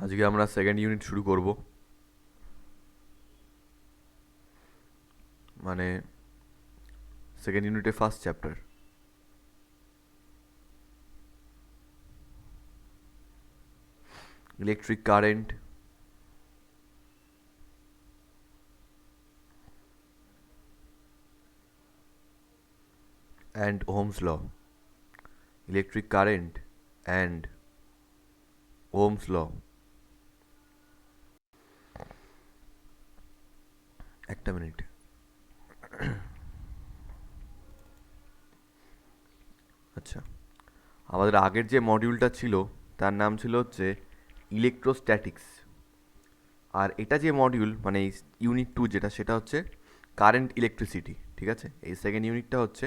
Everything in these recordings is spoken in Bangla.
আজকে আমরা সেকেন্ড ইউনিট শুরু করব। মানে সেকেন্ড ইউনিটে first chapter, electric current and ohm's law. Electric current and ohm's law. একটা মিনিট। আচ্ছা, আমাদের আগের যে মডিউলটা ছিল তার নাম ছিল হচ্ছে ইলেকট্রোস্ট্যাটিক্স। আর এটা যে মডিউল মানে ইউনিট 2 যেটা, সেটা হচ্ছে কারেন্ট ইলেকট্রিসিটি। ঠিক আছে, এই সেকেন্ড ইউনিটটা হচ্ছে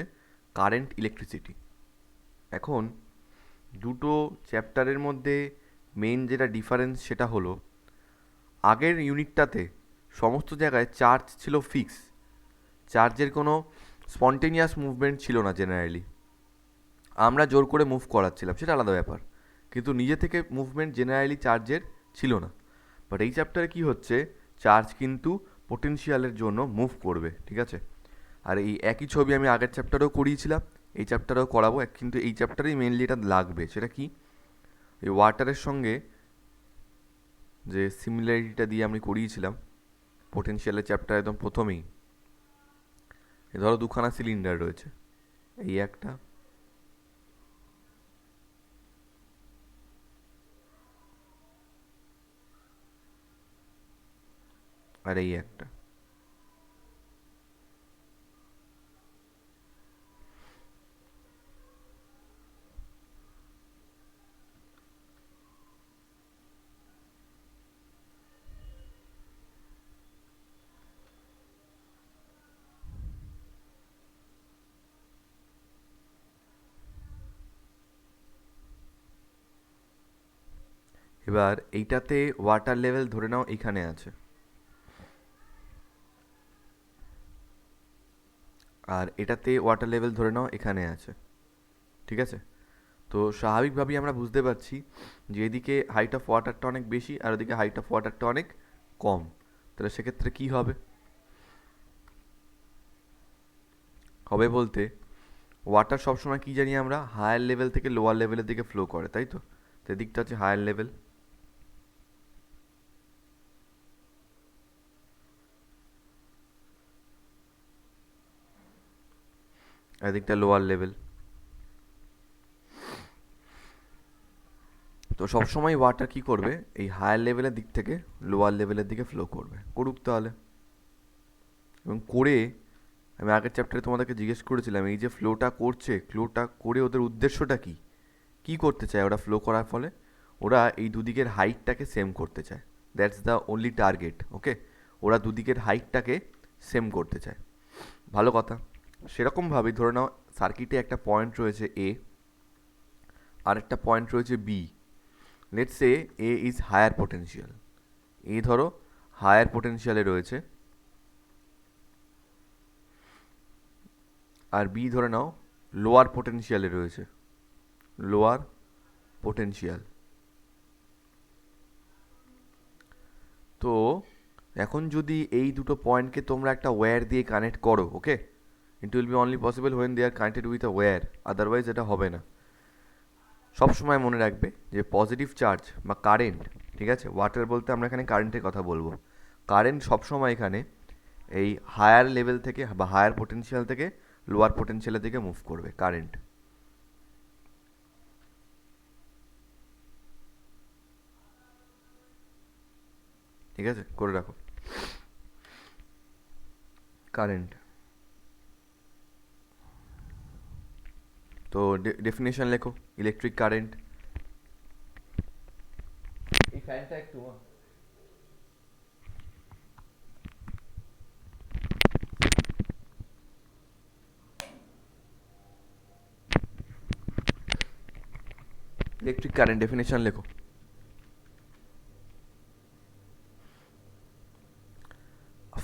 কারেন্ট ইলেকট্রিসিটি। এখন দুটো চ্যাপ্টারের মধ্যে মেন যেটা ডিফারেন্স সেটা হলো, আগের ইউনিটটাতে সমস্ত জায়গায় চার্জ ছিল ফিক্স, চার্জের কোনো স্পন্টেনিয়াস মুভমেন্ট ছিল না জেনারেলি। আমরা জোর করে মুভ করাচ্ছিলাম, সেটা আলাদা ব্যাপার, কিন্তু নিজে থেকে মুভমেন্ট জেনারেলি চার্জের ছিল না। বাট এই চ্যাপ্টারে কী হচ্ছে, চার্জ কিন্তু পোটেনশিয়ালের জন্য মুভ করবে। ঠিক আছে, আর এই একই ছবি আমি আগের চ্যাপ্টারেও করিয়েছিলাম, এই চ্যাপ্টারেও করাবো, কিন্তু এই চ্যাপ্টারেই মেনলি এটা লাগবে। সেটা কি, এই ওয়াটারের সঙ্গে যে সিমিলারিটিটা দিয়ে আমি করিয়েছিলাম পোটেনশিয়ালের চ্যাপ্টার একদম প্রথমেই। ধরো দুখানা সিলিন্ডার রয়েছে, এই একটা আর এই একটা। এবার এইটাতে ওয়াটার লেভেল ধরে নাও এখানে আছে, আর এটাতে ওয়াটার লেভেল ধরে নাও এখানে আছে। ঠিক আছে, তো স্বাভাবিকভাবেই আমরা বুঝতে পারছি যে এদিকে হাইট অফ ওয়াটারটা অনেক বেশি আর ওদিকে হাইট অফ ওয়াটারটা অনেক কম। তাহলে সেক্ষেত্রে কী হবে, হবে বলতে ওয়াটার সবসময় কী জানি আমরা, হায়ার লেভেল থেকে লোয়ার লেভেলের দিকে ফ্লো করে, তাই তো? তো এদিকটা হচ্ছে হায়ার লেভেল, আর এদিকটা লোয়ার লেভেল। তো সবসময় ওয়াটার কী করবে, এই হায়ার লেভেলের দিক থেকে লোয়ার লেভেলের দিকে ফ্লো করবে, করুক তাহলে। এবং করে, আমি আগের চ্যাপ্টারে তোমাদেরকে জিজ্ঞেস করেছিলাম, এই যে ফ্লোটা করছে, ফ্লোটা করে ওদের উদ্দেশ্যটা কী, কী করতে চায় ওরা ফ্লো করার ফলে? ওরা এই দুদিকের হাইটটাকে সেম করতে চায়। That's the only target. Okay, ওরা দুদিকের হাইটটাকে সেম করতে চায়। ভালো কথা। সেরকমভাবেই ধরে নাও সার্কিটে একটা পয়েন্ট রয়েছে এ, আর একটা পয়েন্ট রয়েছে B. Let's say A is higher potential, A ধরো হায়ার পোটেনশিয়ালে রয়েছে, আর বি ধরে নাও লোয়ার পোটেনশিয়ালে রয়েছে, লোয়ার পোটেনশিয়াল। তো এখন যদি এই দুটো পয়েন্টকে তোমরা একটা ওয়্যার দিয়ে কানেক্ট করো, okay, it will be only possible when they are connected with a wire, otherwise এটা হবে না। সবসময় মনে রাখবে যে পজিটিভ চার্জ বা কারেন্ট, ঠিক আছে, ওয়াটার বলতে আমরা এখানে কারেন্টের কথা বলবো, কারেন্ট সবসময় এখানে এই হায়ার লেভেল থেকে বা হায়ার পোটেনশিয়াল থেকে লোয়ার পোটেনশিয়ালের দিকে মুভ করবে কারেন্ট। ঠিক আছে, করে রাখো কারেন্ট। তো ডেফিনেশন লেখো, ইলেকট্রিক কারেন্ট। এই ফ্যানটা একটু ইলেকট্রিক কারেন্ট ডেফিনেশন লেখো।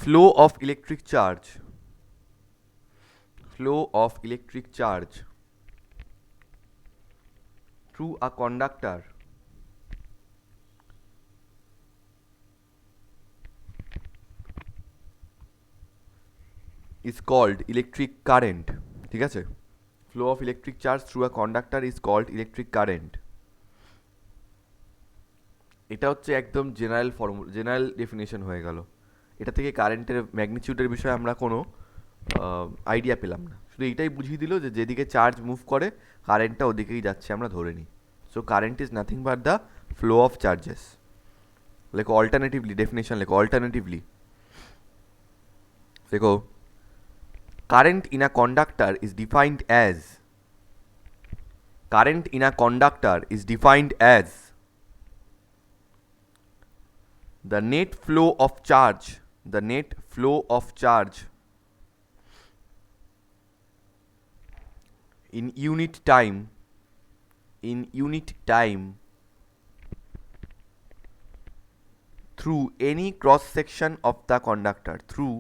flow of electric charge, flow of electric charge through a conductor is called electric current. ঠিক আছে, flow of electric charge through a conductor is called electric current. এটা হচ্ছে একদম জেনারেল ডেফিনেশন হয়ে গেল। এটা থেকে কারেন্টের ম্যাগনিটিউডের বিষয়ে আমরা কোনো আইডিয়া পেলাম না, শুধু এইটাই বুঝিয়ে দিল যে যেদিকে চার্জ মুভ করে কারেন্টটা ওদিকেই যাচ্ছে আমরা ধরে নিই। So current is nothing but the flow of charges. লেখো অল্টারনেটিভলি, ডেফিনেশন লেখো অল্টারনেটিভলি। দেখো, current in a conductor is defined as current in a conductor is defined as the net flow of charge, the net flow of charge in unit time, in unit time through any cross section of the conductor, through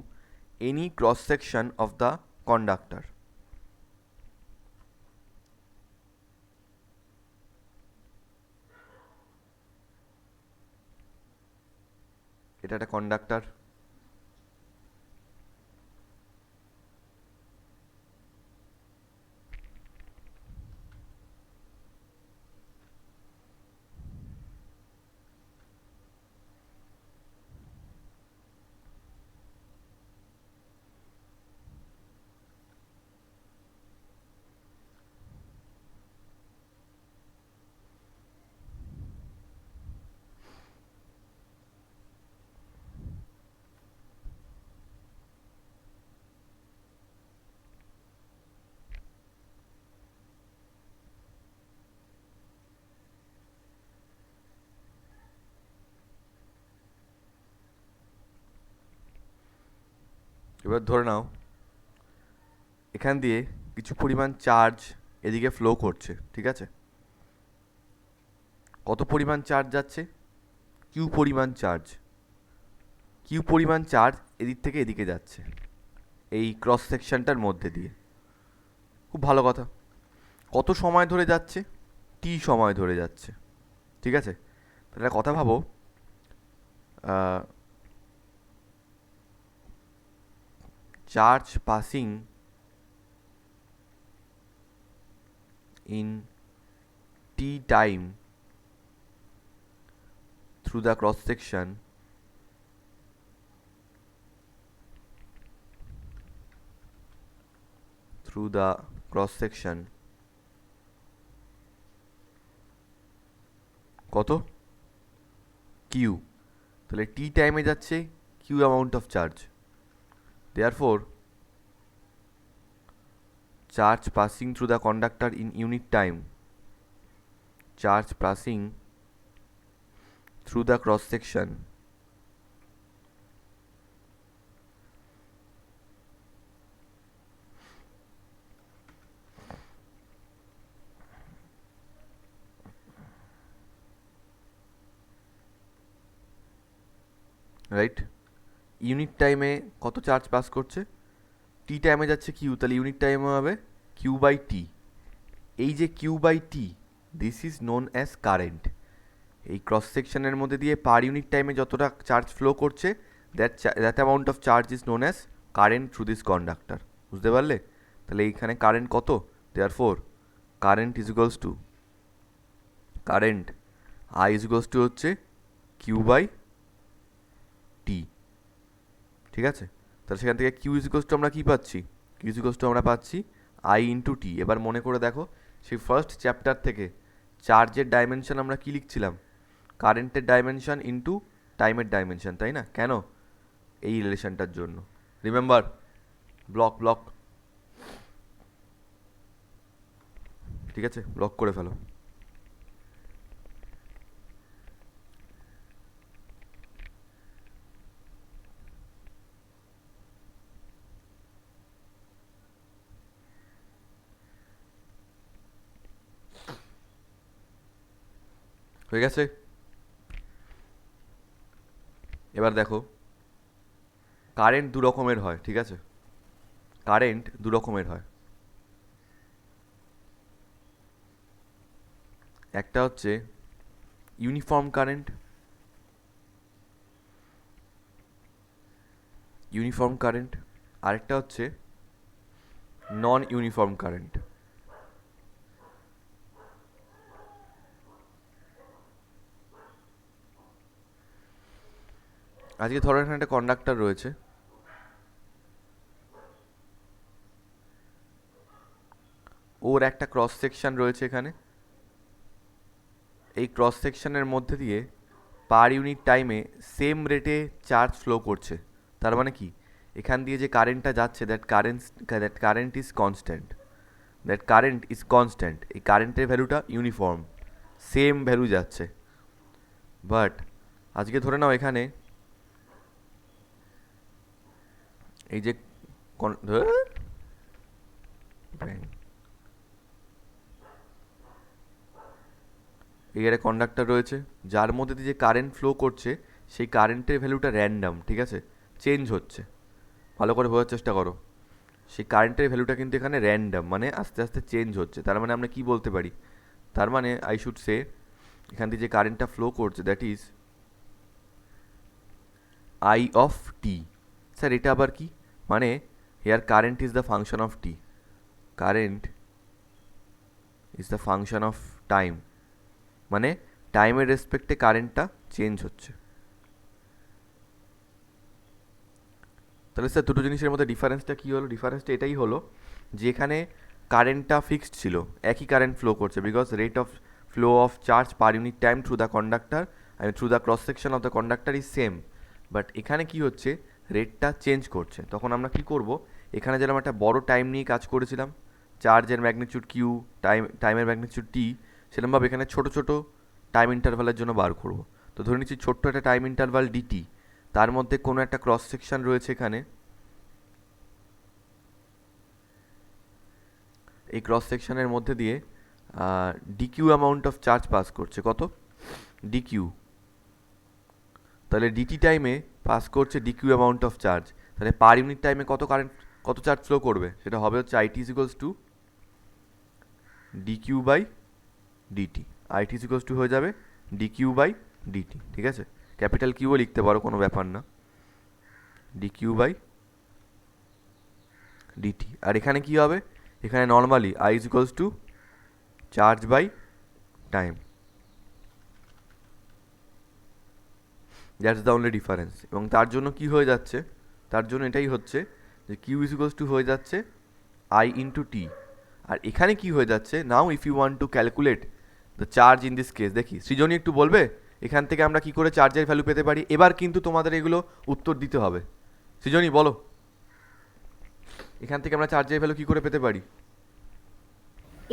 any cross section of the conductor. এটা একটা কন্ডাক্টর। এবার ধরে নাও এখান দিয়ে কিছু পরিমাণ চার্জ এদিকে ফ্লো করছে, ঠিক আছে? কত পরিমাণ চার্জ যাচ্ছে? কিউ পরিমাণ চার্জ, কিউ পরিমাণ চার্জ এদিক থেকে এদিকে যাচ্ছে এই ক্রস সেকশনটার মধ্যে দিয়ে। খুব ভালো কথা। কত সময় ধরে যাচ্ছে? টি সময় ধরে যাচ্ছে, ঠিক আছে? তাহলে কথা ভাবো, charge passing in t time through the cross section কত? কিউ। তাহলে টি টাইমে যাচ্ছে Q amount of charge, therefore charge passing through the conductor in unit time, charge passing through the cross section right, unit টাইমে কত চার্জ পাস করছে? টি টাইমে যাচ্ছে কিউ, তাহলে ইউনিট টাইমে হবে কিউ বাই টি। এই যে Q by T, this is known as current. এই ক্রস সেকশনের মধ্যে দিয়ে পার ইউনিট টাইমে যতটা চার্জ ফ্লো করছে, that amount of charge is known as current through this conductor. বুঝতে পারলে? তাহলে এইখানে কারেন্ট কত? Therefore current is equals to, current I is equals to হচ্ছে কিউ বাই টি, ঠিক আছে? তাহলে সেখান থেকে কিউ ইজ ইকুয়ালস টু আমরা কী পাচ্ছি? কিউ ইজ ইকুয়ালস টু আমরা পাচ্ছি আই ইন্টু টি। এবার মনে করে দেখো, সেই ফার্স্ট চ্যাপ্টার থেকে চার্জের ডাইমেনশন আমরা কী লিখছিলাম? কারেন্টের ডাইমেনশন ইন্টু টাইমের ডাইমেনশন, তাই না? কেন? এই রিলেশনটার জন্য। রিমেম্বার, ব্লক ব্লক, ঠিক আছে? ব্লক করে ফেলো। হয়ে গেছে? এবার দেখো, কারেন্ট দু রকমের হয়, ঠিক আছে? কারেন্ট দু রকমের হয়। একটা হচ্ছে ইউনিফর্ম কারেন্ট, আরেকটা হচ্ছে নন ইউনিফর্ম কারেন্ট। আজকে ধরো এখানে একটা কন্ডাক্টর রয়েছে, ওর একটা ক্রস সেকশন রয়েছে এখানে। এই ক্রস সেকশনের মধ্যে দিয়ে পার ইউনিট টাইমে সেম রেটে চার্জ ফ্লো করছে। তার মানে কি, এখান দিয়ে যে কারেন্টটা যাচ্ছে দ্যাট কারেন্ট ইজ কনস্ট্যান্ট। এই কারেন্টের ভ্যালুটা ইউনিফর্ম, সেম ভ্যালু যাচ্ছে। বাট আজকে ধরে নাও এখানে এই যে এখানে কন্ডাক্টর রয়েছে, যার মধ্যে দিয়ে যে কারেন্ট ফ্লো করছে সেই কারেন্টের ভ্যালুটা র্যান্ডাম, ঠিক আছে, চেঞ্জ হচ্ছে। ভালো করে বোঝার চেষ্টা করো, সেই কারেন্টের ভ্যালুটা কিন্তু এখানে র্যান্ডাম, মানে আস্তে আস্তে চেঞ্জ হচ্ছে। তার মানে আমরা কি বলতে পারি, তার মানে আই শুড সে এখান দিয়ে যে কারেন্টটা ফ্লো করছে that is I of T. Sir এটা আবার কি, মানে here current is the function of T, current is the function of time, মানে টাইমের রেসপেক্টে কারেন্টটা চেঞ্জ হচ্ছে। তাহলে স্যার দুটো জিনিসের মধ্যে ডিফারেন্সটা কী হলো? ডিফারেন্সটা এটাই হলো যে এখানে কারেন্টটা ফিক্সড ছিল, একই কারেন্ট ফ্লো করছে, because rate of flow of charge per unit time through the conductor through the cross section of the conductor is same. But এখানে কি হচ্ছে, রেটটা চেঞ্জ করছে। তখন আমরা কি করব, এখানে যেরকম একটা বড় টাইম নিয়ে কাজ করেছিলাম, চার্জের ম্যাগনিটিউড কিউ, টাইমের ম্যাগনিটিউড টি, সেরকমভাবে এখানে ছোটো ছোটো টাইম ইন্টারভালের জন্য বার করব। তো ধরে নিচ্ছি ছোট্ট একটা টাইম ইন্টারভাল ডিটি, তার মধ্যে কোনো একটা ক্রস সেকশন রয়েছে এখানে, এই ক্রস সেকশনের মধ্যে দিয়ে DQ amount of charge pass করছে। কত? ডিকিউ। তাহলে ডিটি টাইমে পাস করছে ডিকিউ অ্যামাউন্ট অফ চার্জ। তাহলে পার ইউনিট টাইমে কত চার্জ ফ্লো করবে, সেটা হবে হচ্ছে I T is equals to D Q by D T. I T is equals to হয়ে যাবে ডিকিউ বাই ডিটি, ঠিক আছে? ক্যাপিটাল কিউও লিখতে পারো, কোনো ব্যাপার না, ডিকিউ বাই ডিটি। আর এখানে কি হবে, এখানে normally I is equals to charge by time, that's the only difference. এবং তার জন্য কি হয়ে যাচ্ছে, তার জন্য এটাই হচ্ছে যে কিউ ইজ ইকুয়ালস টু হয়ে যাচ্ছে আই ইন্টু টি। আর এখানে কি হয়ে যাচ্ছে, now if you want to calculate the charge in this case, দেখি সৃজনী একটু বলবে এখান থেকে আমরা কি করে চার্জের ভ্যালু পেতে পারি। এবার কিন্তু তোমাদের এগুলো উত্তর দিতে হবে। সৃজনী বলো, এখান থেকে আমরা চার্জের ভ্যালু কি করে পেতে পারি?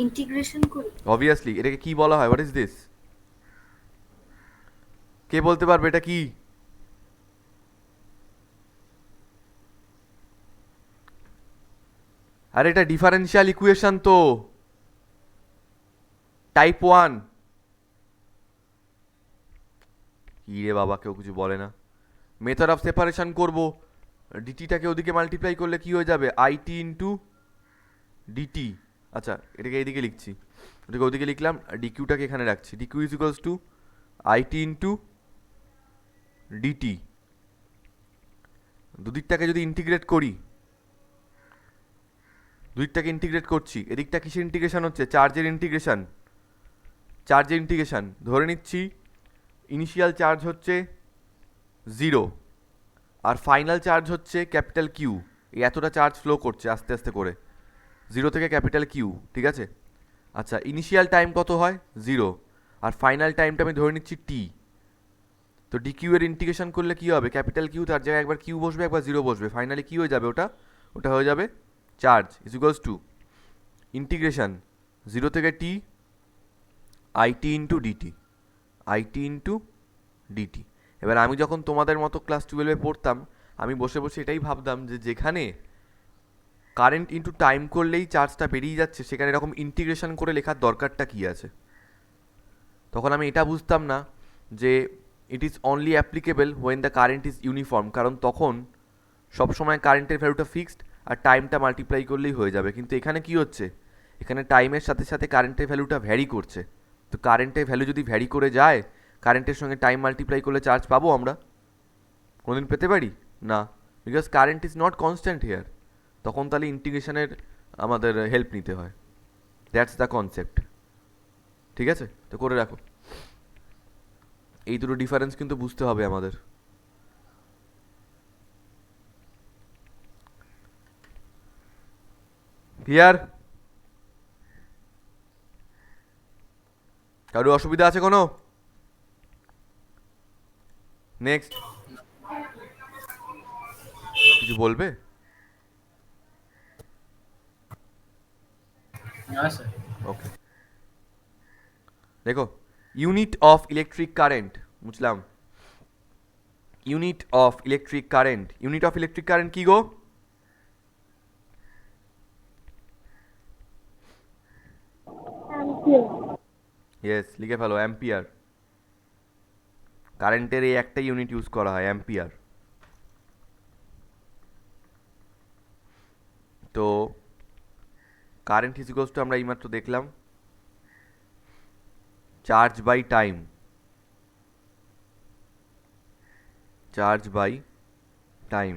ইন্টিগ্রেশন করি। অবভিয়াসলি, এটাকে কি বলা হয়? What is this? কে বলতে পারবে এটা কি? আরে এটা ডিফারেন্সিয়াল ইকুয়েশন তো, টাইপ 1। কি রে বাবা, কেউ কিছু বলে না। মেথড অফ সেপারেশন করব, ডিটিটাকে ওদিকে মাল্টিপ্লাই করলে কি হয়ে যাবে, আইটি ইন্টু ডিটি। আচ্ছা, এটাকে এইদিকে লিখছি, ওটাকে ওদিকে লিখলাম, ডিকিউটাকে এখানে রাখছি। D Q is equals to I T into D T. দুদিকটাকে যদি ইন্টিগ্রেট করি, দুদিকটাকে ইন্টিগ্রেট করছি, এদিকটা কিসের ইন্টিগ্রেশন হচ্ছে, চার্জের ইন্টিগ্রেশন। চার্জের ইন্টিগ্রেশন ধরে নিচ্ছি ইনিশিয়াল চার্জ হচ্ছে 0 আর ফাইনাল চার্জ হচ্ছে ক্যাপিটাল কিউ। এই এতটা চার্জ ফ্লো করছে আস্তে আস্তে করে 0 থেকে ক্যাপিটাল কিউ, ঠিক আছে? আচ্ছা, ইনিশিয়াল টাইম কত হয়, 0, আর ফাইনাল টাইমটা আমি ধরে নিচ্ছি টি। তো ডিকিউ এর ইন্টিগ্রেশন করলে কি হবে, ক্যাপিটাল কিউ, তার জায়গায় একবার কিউ বসবে, একবার 0 বসবে, ফাইনালি কি হয়ে যাবে, ওটা হয়ে যাবে charge is equals to integration 0 থেকে T I T into D T, I T into D T. এবার আমি যখন তোমাদের মতো ক্লাস 12-এ পড়তাম, আমি বসে বসে এটাই ভাবতাম যে যেখানে কারেন্ট ইন্টু টাইম করলেই চার্জটা বেরিয়ে যাচ্ছে, সেখানে এরকম ইন্টিগ্রেশন করে লেখার দরকারটা কী আছে। তখন আমি এটা বুঝতাম না যে it is only applicable when the current is uniform, কারণ তখন সবসময় কারেন্টের ভ্যালুটা ফিক্সড আর টাইমটা মাল্টিপ্লাই করলেই হয়ে যাবে। কিন্তু এখানে কি হচ্ছে, এখানে টাইমের সাথে সাথে কারেন্টের ভ্যালুটা ভ্যারি করছে। তো কারেন্টের ভ্যালু যদি ভ্যারি করে যায়, কারেন্টের সঙ্গে টাইম মাল্টিপ্লাই করলে চার্জ পাবো আমরা? কোনোদিন পেতে পারি না, because current is not constant here. তখন তাহলে ইন্টিগ্রেশনের আমাদের হেল্প নিতে হয়। That's the concept. ঠিক আছে, তো করে রাখো। এই দুটো ডিফারেন্স কিন্তু বুঝতে হবে আমাদের। ক্লিয়ার? কারো অসুবিধা আছে কোনো? নেক্সট। কিছু বলবে? না স্যার। ওকে, দেখো, ইউনিট অফ ইলেকট্রিক কারেন্ট বুঝলাম। Unit of electric current, unit of electric current কি গো? ইয়েস, লিখে ফেলো, অ্যাম্পিয়ার। কারেন্টের এই একটা ইউনিট ইউজ করা হয়, অ্যাম্পিয়ার। তো কারেন্ট ইজিকলস টু আমরা এইমাত্র দেখলাম charge by time. Charge by time.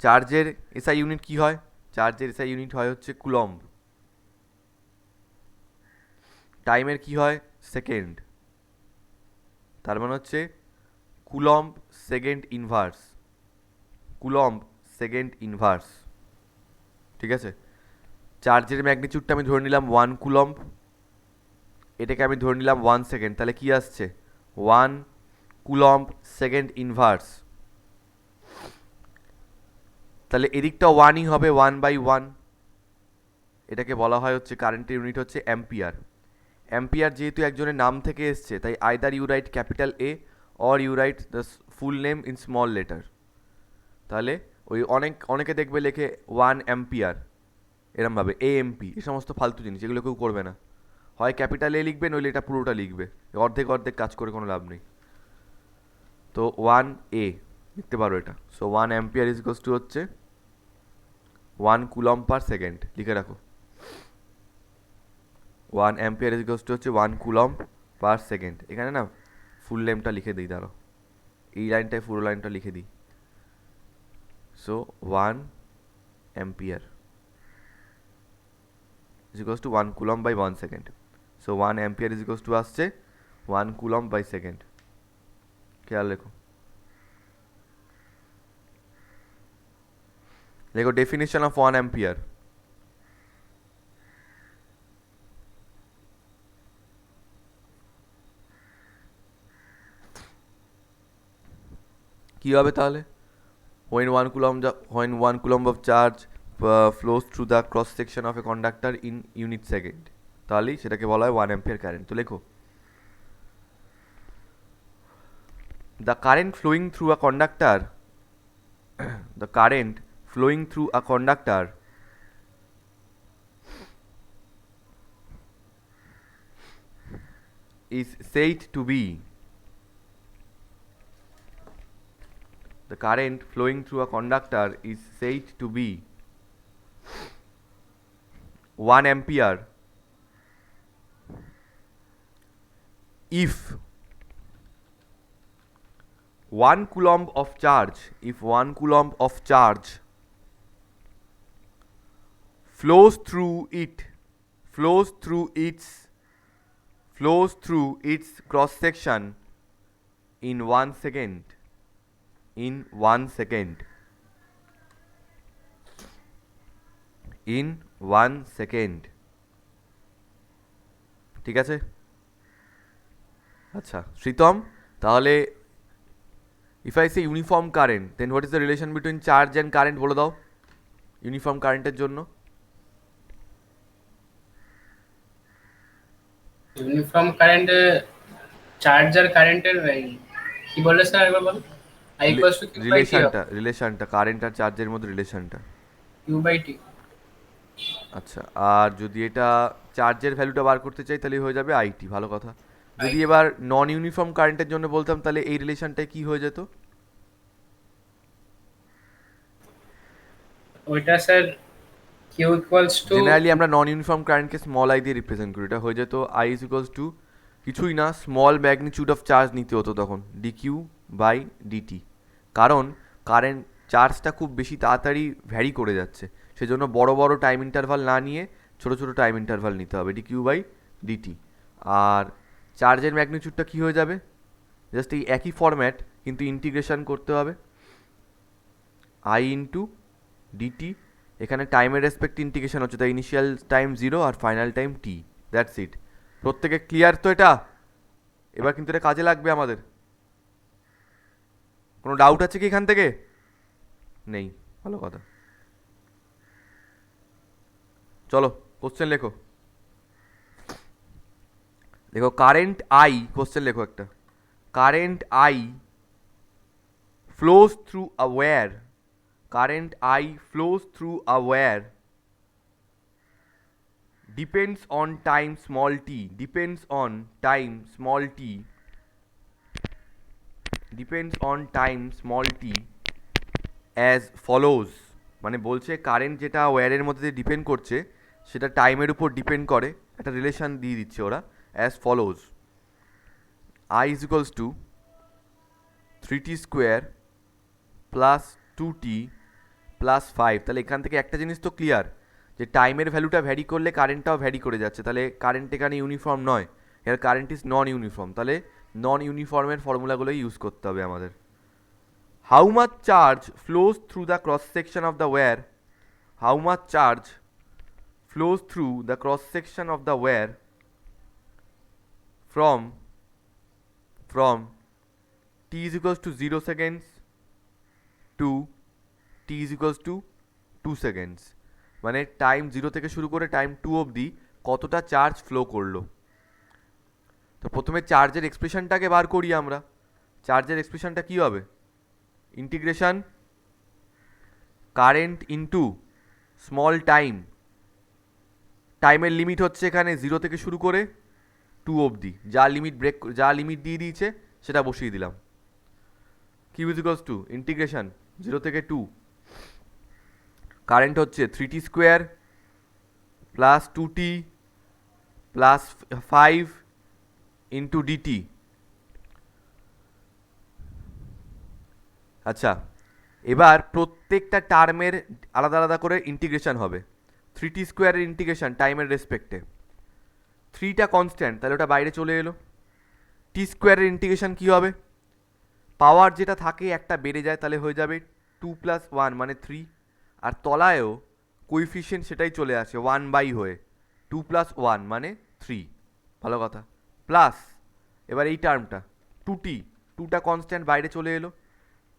চার্জের এসআই ইউনিট কি হয়? চার্জের এসআই ইউনিট হয় হচ্ছে কুলম্ব। টাইমের কি হয়? সেকেন্ড। তার মানে হচ্ছে coulomb second inverse. Coulomb second inverse. ঠিক আছে, চার্জের ম্যাগনিচিউডটা আমি ধরে নিলাম 1 কুলম্ব, এটাকে আমি ধরে নিলাম 1 সেকেন্ড, তাহলে কি আসছে? 1 কুলম্ব সেকেন্ড ইনভার্স। তাহলে এদিকটা 1ই হবে, 1/1। এটাকে বলা হয় হচ্ছে কারেন্টের ইউনিট হচ্ছে অ্যাম্পিয়ার। অ্যাম্পিয়ার যেহেতু একজনের নাম থেকে এসছে, তাই either you write capital A or you write the full name in small letter. তাহলে ওই অনেকে দেখবে লেখে 1 অ্যাম্পিয়ার এরমভাবে, এএমপি, এই সমস্ত ফালতু জিনিস, এগুলো কেউ করবে না। হয় ক্যাপিটাল এ লিখবে, নইলে এটা পুরোটা লিখবে। অর্ধেক অর্ধেক কাজ করে কোনো লাভ নেই। তো 1 এ লিখতে পারো এটা। So 1 ampere is equals to হচ্ছে 1 কুলম্ব/সেকেন্ড। লিখে রাখো, 1 অ্যাম্পিয়ার ইজ ইকুয়ালস টু হচ্ছে 1 কুলম্ব/সেকেন্ড। এখানে না ফুল নেমটা লিখে দিই, দাঁড়ো, এই লাইনটায় পুরো লাইনটা লিখে দিই। So 1 ampere is equals to 1 coulomb/1 second. So 1 ampere is equals to আসছে 1 coulomb/second। খেয়াল রেখো। দেখো ডেফিনেশন অফ 1 ampere। কি হবে তাহলে? when 1 coulomb of charge flows through the cross section of a conductor in unit second, তাহলেই সেটাকে বলা হয় 1 ampere কারেন্ট। তো লেখো, the current flowing through a conductor the current flowing through a conductor is said to be the current flowing through a conductor is said to be 1 ampere if 1 coulomb of charge, if 1 coulomb of charge flows through it, flows through its cross section in 1 second, in 1 second, in 1 second। ঠিক আছে? আচ্ছা শ্রীতম, তাহলে if I say uniform current, then what is the relation between charge and current বলে দাও ইউনিফর্ম কারেন্টের জন্য। ইউনিফর্ম কারেন্ট, চার্জ আর কারেন্টের কি বললে স্যার একবার বলুন। I equals to Q by T হবে। রিলেশনটা কারেন্ট আর চার্জের মধ্যে রিলেশনটা। Q by T. আচ্ছা, আর যদি এটা চার্জের ভ্যালুটা বার করতে চাই তাহলে হয়ে যাবে আইটি। ভালো কথা। আই যদি এবার নন ইউনিফর্ম কারেন্টের জন্য বলতাম তাহলে এই রিলেশনটাই কি হয়ে যেত? ওইটা sir Q equals to generally আমরা নন ইউনিফর্ম কারেন্টকে স্মল আই দিয়ে রিপ্রেজেন্ট করি। এটা হয়ে যেত আই ইজ ইকুয়ালস টু কিছুই না, স্মল ম্যাগনিটিউড অফ চার্জ নিতে হতো তখন, ডিকিউ বাই ডিটি। কারণ কারেন্ট চার্জটা খুব বেশি তাড়াতাড়ি ভ্যারি করে যাচ্ছে, সেজন্য বড় বড় টাইম ইন্টারভাল না নিয়ে ছোট ছোট টাইম ইন্টারভাল নিতে হবে, ডি কিউ বাই ডিটি। আর চার্জের ম্যাগনিচিউডটা কী হয়ে যাবে, জাস্ট এই একই ফরম্যাট কিন্তু ইন্টিগ্রেশন করতে হবে, আই ইন্টু ডিটি। এখানে টাইমের রেসপেক্ট ইন্টিগ্রেশন হচ্ছে, তাই ইনিশিয়াল টাইম 0 আর final time T, that's it. প্রত্যেকে ক্লিয়ার তো এটা? এবার কিন্তু এটা কাজে লাগবে আমাদের। কোনো ডাউট আছে কি এখান থেকে? নেই, ভালো কথা। চলো কোশ্চেন লেখো। দেখো কারেন্ট আই, কোশ্চেন লেখো একটা। Current I flows through a wire, current I flows through a wire, depends on time small t, depends on time small t, depends on time small t as follows। মানে বলছে কারেন্ট যেটা ওয়্যারের মধ্যে দিয়ে ডিপেন্ড করছে সেটা টাইমের উপর ডিপেন্ড করে, একটা রিলেশন দিয়ে দিচ্ছে ওরা, as follows. I is equals to 3t square plus 2t plus 5। তাহলে এখান থেকে একটা জিনিস তো ক্লিয়ার, যে টাইমের ভ্যালুটা ভ্যারি করলে কারেন্টটাও ভ্যারি করে যাচ্ছে, তাহলে কারেন্ট এখানে ইউনিফর্ম নয়, এর কারেন্ট ইজ নন ইউনিফর্ম। তাহলে নন ইউনিফর্মের ফর্মুলাগুলোই ইউজ করতে হবে আমাদের। How much charge flows through the cross section of the wire, how much charge flows through the cross section of the wire from t is equals to 0 seconds to t is equals to 2 seconds। মানে টাইম 0 থেকে শুরু করে টাইম 2 অবধি কতটা চার্জ ফ্লো করলো। তো প্রথমে চার্জের এক্সপ্রেশনটাকে বার করি আমরা। চার্জের এক্সপ্রেশনটা কী হবে, integration current into small time, টাইমের লিমিট হচ্ছে এখানে 0 থেকে শুরু করে 2 অবধি, যা লিমিট দিয়ে দিয়েছে সেটা বসিয়ে দিলাম। Q is equals to integration 0 থেকে 2, কারেন্ট হচ্ছে 3t square plus 2t plus 5 into D T. আচ্ছা, এবার প্রত্যেকটা টার্মের আলাদা আলাদা করে ইন্টিগ্রেশন হবে। 3t স্কোয়ারের ইন্টিগ্রেশন টাইমের রেসপেক্টে, 3টা কনস্ট্যান্ট, তাহলে ওটা বাইরে চলে এলো। টি স্কোয়ারের ইন্টিগ্রেশন কী হবে, পাওয়ার যেটা থাকে একটা বেড়ে যায়, তাহলে হয়ে যাবে 2 প্লাস 1 মানে 3, আর তলায়ও কোইফিশিয়েন্ট সেটাই চলে আসে 1 বাই হয়ে, 2 প্লাস 1 মানে 3, ভালো কথা। প্লাস এবার এই টার্মটা 2t, 2টা কনস্ট্যান্ট বাইরে চলে এলো।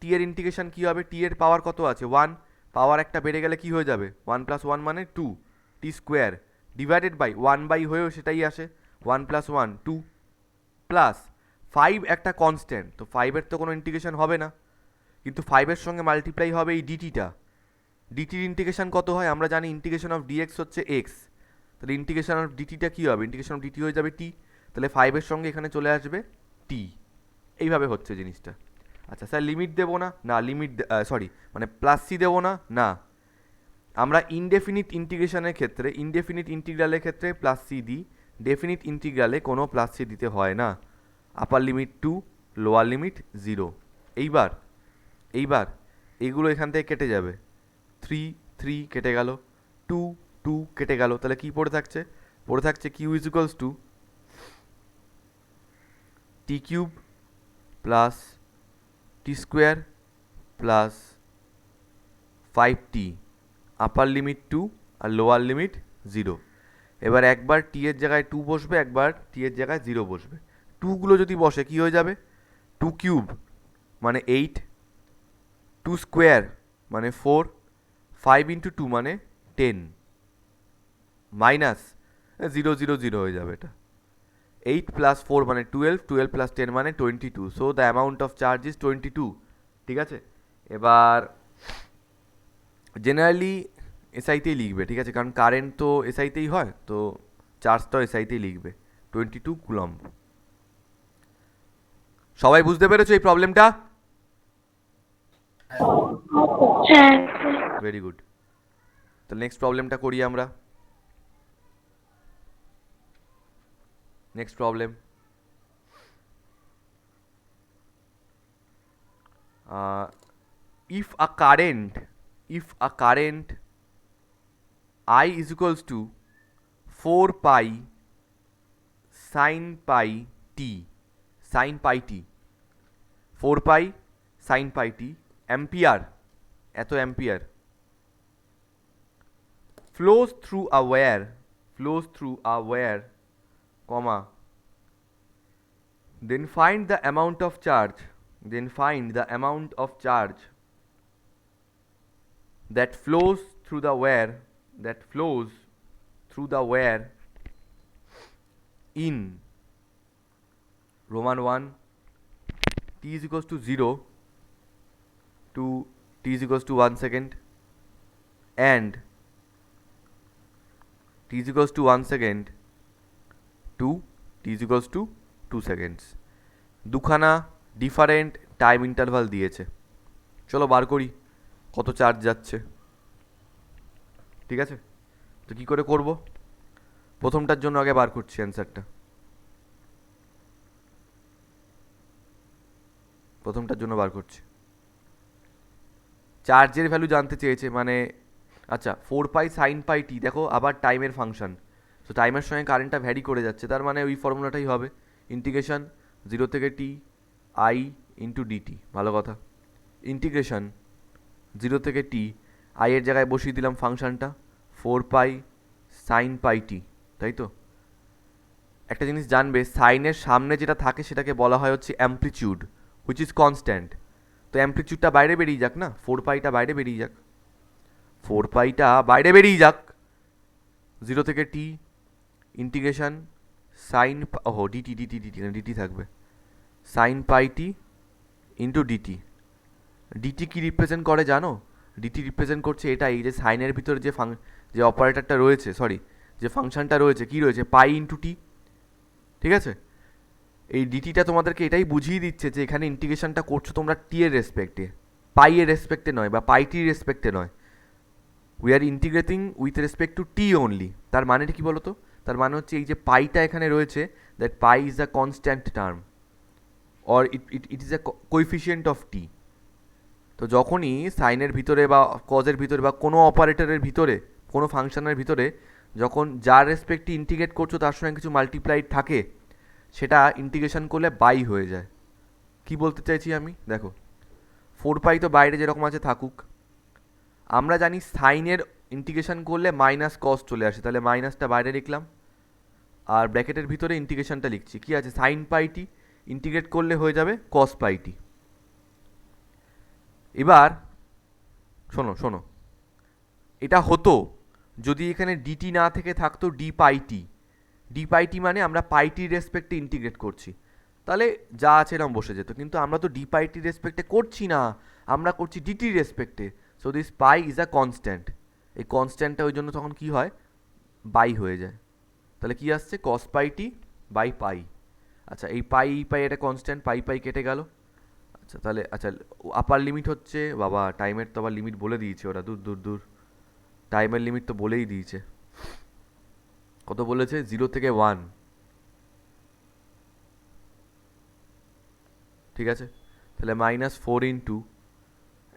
টি এর ইন্টিগ্রেশন কী হবে, টি এর পাওয়ার কত আছে 1, পাওয়ার একটা বেড়ে গেলে কি হয়ে যাবে 1 প্লাস 1 মানে 2, টি স্কোয়ার ডিভাইডেড বাই 1 বাই হয়েও সেটাই আসে 1 প্লাস 1 2, প্লাস 5 একটা কনস্ট্যান্ট, তো 5-এর তো কোনো ইন্টিগ্রেশন হবে না, কিন্তু 5-এর সঙ্গে মাল্টিপ্লাই হবে এই ডিটিটা। ডিটির ইন্টিগ্রেশন কত হয় আমরা জানি, ইন্টিগ্রেশন অফ ডিএক্স হচ্ছে এক্স, তাহলে ইন্টিগ্রেশন অফ ডিটিটা কী হবে, ইন্টিগ্রেশন অফ ডিটি হয়ে যাবে টি, তাহলে 5-এর সঙ্গে এখানে চলে আসবে টি। এইভাবে হচ্ছে জিনিসটা। আচ্ছা স্যার লিমিট দেবো না, না লিমিট সরি মানে প্লাস সি দেবো না, না আমরা ইনডেফিনিট ইন্টিগ্রেশনের ক্ষেত্রে, ইনডেফিনিট ইন্টিগ্রালের ক্ষেত্রে প্লাস সি দিই, ডেফিনিট ইন্টিগ্রালে কোনো প্লাস সি দিতে হয় না। আপার লিমিট 2, লোয়ার লিমিট 0। এইবার এইগুলো এখান থেকে কেটে যাবে, 3 3 কেটে গেল, 2 2 কেটে গেল, তাহলে কি পড়ে থাকছে, পড়ে থাকছে Q is equals to T cube plus T square plus 5t, upper limit 2 আর লোয়ার লিমিট 0। এবার একবার টি এর জায়গায় 2 বসবে, একবার টি এর জায়গায় 0 বসবে। 2গুলো যদি বসে কি হয়ে যাবে, 2 কিউব মানে 8, 2 স্কোয়ার মানে 4, 5 ইন্টু 2 মানে 10, মাইনাস 0 0 0 হয়ে যাবে এটা, 8 প্লাস 4 মানে 12, 12 প্লাস 10 মানে 22, so the amount of charge is 22। ঠিক আছে, এবার জেনারেলি এসআইতেই লিখবে, ঠিক আছে, কারণ কারেন্ট তো এসআইতেই হয়, তো চার্জটাও এসআইতেই লিখবে 22 কুলম্ব। সবাই বুঝতে পেরেছো এই প্রবলেমটা? হ্যাঁ। Very good. তো নেক্সট প্রবলেমটা করি আমরা। Next problem, if a current I is equals to 4 pi sin pi t, sin pi t, 4 pi sin pi t ampere, এত ampere flows through a wire, comma, then find the amount of charge that flows through the wire in Roman 1 t is equals to 0 to t is equals to 1 second and t is equals to 1 second to t is equals to 2 seconds. দুখানা ডিফারেন্ট টাইম ইন্টারভাল দিয়েছে। চলো বার করি কত চার্জ যাচ্ছে। ঠিক আছে, তো কী করে করব? প্রথমটার জন্য আগে বার করছি অ্যান্সারটা। চার্জের ভ্যালু জানতে চেয়েছে, মানে আচ্ছা 4 পাই সাইন পাই টি, দেখো আবার টাইমের ফাংশন, তো টাইমের সঙ্গে কারেন্টটা ভ্যারি করে যাচ্ছে, তার মানে ওই ফর্মুলাটাই হবে ইন্টিগ্রেশন 0 থেকে টি আই ইন্টু ডিটি। ভালো কথা, ইন্টিগ্রেশন 0 থেকে টি আই এর জায়গায় বসিয়ে দিলাম ফাংশনটা 4 পাই সাইন পাই টি, তাই তো? একটা জিনিস জানবে, সাইনের সামনে যেটা থাকে সেটাকে বলা হয় হচ্ছে অ্যাম্পলিটিউড, হুইচ ইজ কনস্ট্যান্ট। তো অ্যাম্পলিটিউডটা বাইরে বেরিয়ে যাক না, 4 পাইটা বাইরে বেরিয়ে যাক, 0 থেকে টি ইন্টিগ্রেশন সাইন, ওহো ডিটি ডিটি ডিটি ডিটি থাকবে, সাইন পাই টি ইন্টু ডিটি। ডিটি কি রিপ্রেজেন্ট করে জানো? ডিটি রিপ্রেজেন্ট করছে এটা, এই যে সাইনের ভিতরে যে অপারেটরটা রয়েছে, সরি যে ফাংশনটা রয়েছে, কি রয়েছে, পাই ইন্টু টি। ঠিক আছে, এই ডিটিটা তোমাদেরকে এটাই বুঝিয়ে দিচ্ছে যে এখানে ইন্টিগ্রেশনটা করছো তোমরা টি এর রেসপেক্টে, পাই এর রেসপেক্টে নয়, বা পাই টির রেসপেক্টে নয়। We are integrating with respect to T only. তার মানেটা কি বলো তো? তার মানে হচ্ছে এই যে পাইটা এখানে রয়েছে, that pi is a constant term or it is a coefficient of T. তো যখনই সাইনের ভিতরে বা কজের ভিতরে বা কোনো অপারেটরের ভিতরে, কোনো ফাংশনের ভিতরে যখন যার রেসপেক্টে ইন্টিগ্রেট করছো তার সঙ্গে কিছু মাল্টিপ্লাইড থাকে, সেটা ইন্টিগ্রেশন করলে বাই হয়ে যায়। কি বলতে চাইছি আমি, দেখো 4 পাই তো বাইরে যেরকম আছে থাকুক, আমরা জানি সাইনের ইন্টিগ্রেশন করলে মাইনাস কস চলে আসে, তাহলে মাইনাসটা বাইরে লিখলাম, আর ব্র্যাকেটের ভিতরে ইন্টিগ্রেশনটা লিখছি, কি আছে, সাইন পাইটি ইন্টিগ্রেট করলে হয়ে যাবে কস পাইটি। এবার শোনো, এটা হতো যদি এখানে ডিটি না থেকে থাকতো ডি পাইটি, মানে আমরা পাইটির রেসপেক্টে ইন্টিগ্রেট করছি, তাহলে যা আছে এরকম বসে যেত। কিন্তু আমরা তো ডি পাইটির রেসপেক্টে করছি না, আমরা করছি ডিটির রেসপেক্টে। So this pi is a constant. এই কনস্ট্যান্টটা ওই জন্য তখন কি হয়, বাই হয়ে যায়। তাহলে কি আসছে, কস পাইটি বাই পাই। আচ্ছা এই পাই এটা কনস্ট্যান্ট, পাই কেটে গেল। আচ্ছা তাহলে আচ্ছা আপার লিমিট হচ্ছে, বাবা টাইমের তো আবার লিমিট বলে দিয়েছে ওরা, দূর টাইমের লিমিট তো বলেই দিয়েছে। কত বলেছে, 0 থেকে 1। ঠিক আছে, তাহলে -4 ইন্টু,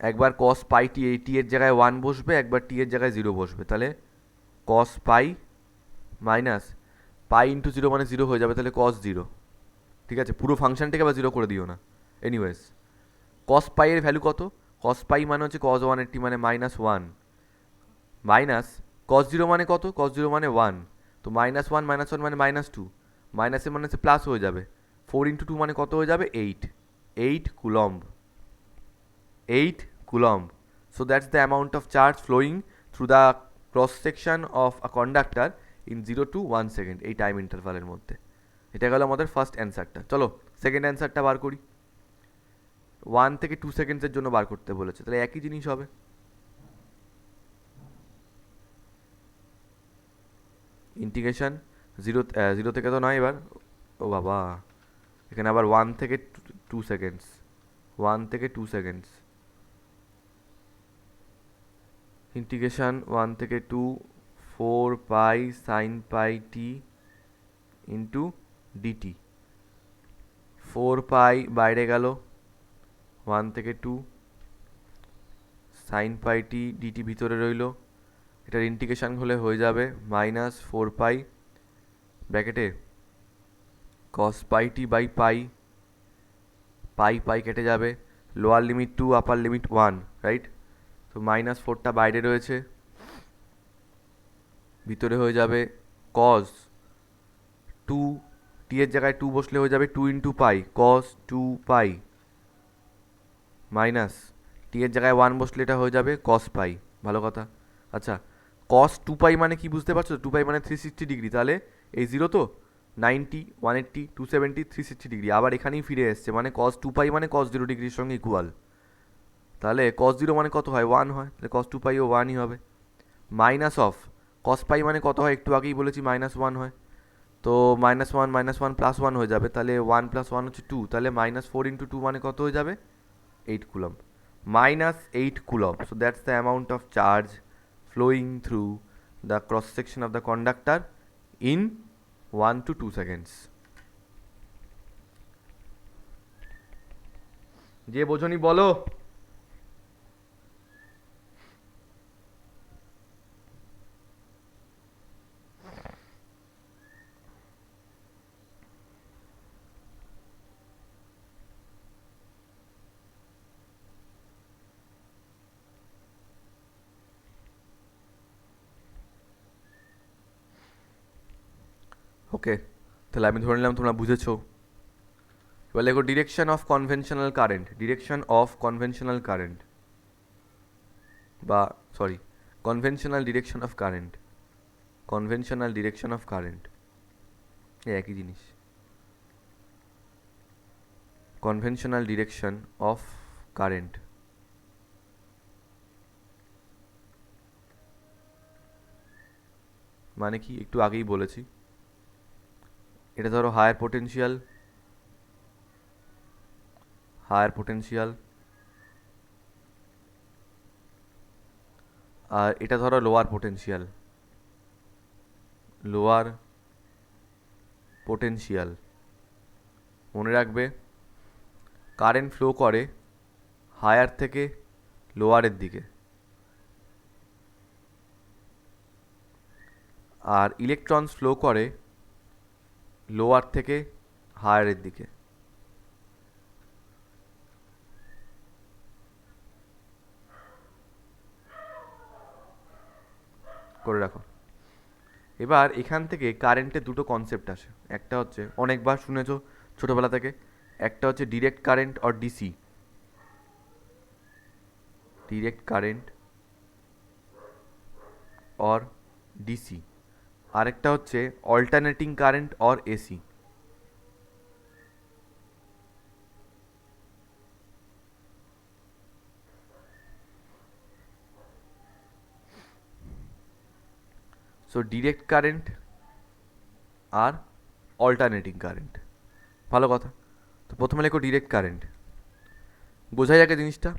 একবার কস পাই টি, এই টি এর জায়গায় 1 বসবে, একবার টি এর জায়গায় 0 বসবে, তাহলে কস পাই মাইনাস পাই ইন্টু 0 মানে 0 হয়ে যাবে, তাহলে কস 0। ঠিক আছে, পুরো ফাংশনটাকে আবার 0 করে দিও না। এনিওয়েজ কস পাই এর ভ্যালু কত, কস পাই মানে হচ্ছে কস 180 মানে -1, মাইনাস কস 0 মানে কত, কস 0 মানে 1, তো -1 মানে -2, মাইনাসের মানে হচ্ছে প্লাস হয়ে যাবে, 4 ইন্টু 2 মানে কত হয়ে যাবে, 8 coulomb. So that's the amount of charge flowing through the cross section of a conductor in 0 to 1 second, এই টাইম ইন্টারভালের মধ্যে। এটা গেল আমাদের ফার্স্ট অ্যান্সারটা। চলো সেকেন্ড অ্যান্সারটা বার করি। 1 থেকে 2 সেকেন্ডসের জন্য বার করতে বলেছে, তাহলে একই জিনিস হবে। ইন্টিগ্রেশন 0 থেকে তো নয় এবার, ও বাবা এখানে আবার 1 থেকে 2 সেকেন্ডস, ইন্টিগ্রেশন 1 থেকে 2, 4 পাই সাইন পাই টি ইন্টু ডিটি। 4 পাই বাইরে গেল, 1 থেকে 2 সাইন পাই টি ডিটি ভিতরে রইল। এটার ইন্টিগ্রেশন হলে হয়ে যাবে মাইনাস 4 পাই ব্র্যাকেটে কস পাই টি বাই পাই, পাই পাই কেটে যাবে, লোয়ার লিমিট 2 আপার লিমিট 1, রাইট? তো -4টা বাইরে রয়েছে, ভিতরে হয়ে যাবে কস 2, টি এর জায়গায় 2 বসলে হয়ে যাবে 2 ইন্টু পাই কস 2 পাই, মাইনাস টি এর জায়গায় 1 বসলে এটা হয়ে যাবে কস পাই। ভালো কথা। আচ্ছা, কস 2 পাই মানে কি বুঝতে পারছো? 2 পাই মানে 360 ডিগ্রি, তাহলে এই 0 তো 90, 180, 270, 360 ডিগ্রি, আবার এখানেই ফিরে এসছে, মানে কস 2 পাই মানে কস 0 ডিগ্রির সঙ্গে ইকুয়াল। তাহলে কস 0 মানে কত হয়? 1 হয়, তাহলে কস 2 পাইও 1ই হবে। মাইনাস অফ কস পাই মানে কত হয়? একটু আগেই বলেছি -1 হয়, তো -1 -1 +1 হয়ে যাবে, তাহলে 1 + 1 হচ্ছে 2, তাহলে -4 × 2 মানে কত হয়ে যাবে? 8 coulomb, -8 coulomb. So that's the amount of charge flowing through the cross section of the conductor in 1 to 2 seconds. যে বোঝনি বলো। ওকে, তাহলে আমি ধরে নিলাম তোমরা বুঝেছো। এবার লেখো direction of conventional current, direction of conventional current, বা sorry conventional direction of current, conventional direction of current একই জিনিস। কনভেনশনাল ডিরেকশন অফ কারেন্ট মানে কি একটু আগেই বলেছি। এটা ধরো হায়ার পোটেনশিয়াল, হায়ার পোটেনশিয়াল, আর এটা ধরো লোয়ার পোটেনশিয়াল, লোয়ার পোটেনশিয়াল। মনে রাখবে কারেন্ট ফ্লো করে হায়ার থেকে লোয়ারের দিকে, আর ইলেকট্রনস ফ্লো করে লোয়ার থেকে হায়ারের দিকে। করে রাখো। এবার এখান থেকে কারেন্টের দুটো কনসেপ্ট আসে, একটা হচ্ছে অনেকবার শুনেছো ছোটোবেলা থেকে, একটা হচ্ছে direct current or DC, direct current or DC, আরেকটা হচ্ছে alternating current or AC. So direct current আর অল্টারনেটিং কারেন্ট, ভালো কথা। তো প্রথমে লেখো ডিরেক্ট কারেন্ট। বোঝাই যাকে জিনিসটা,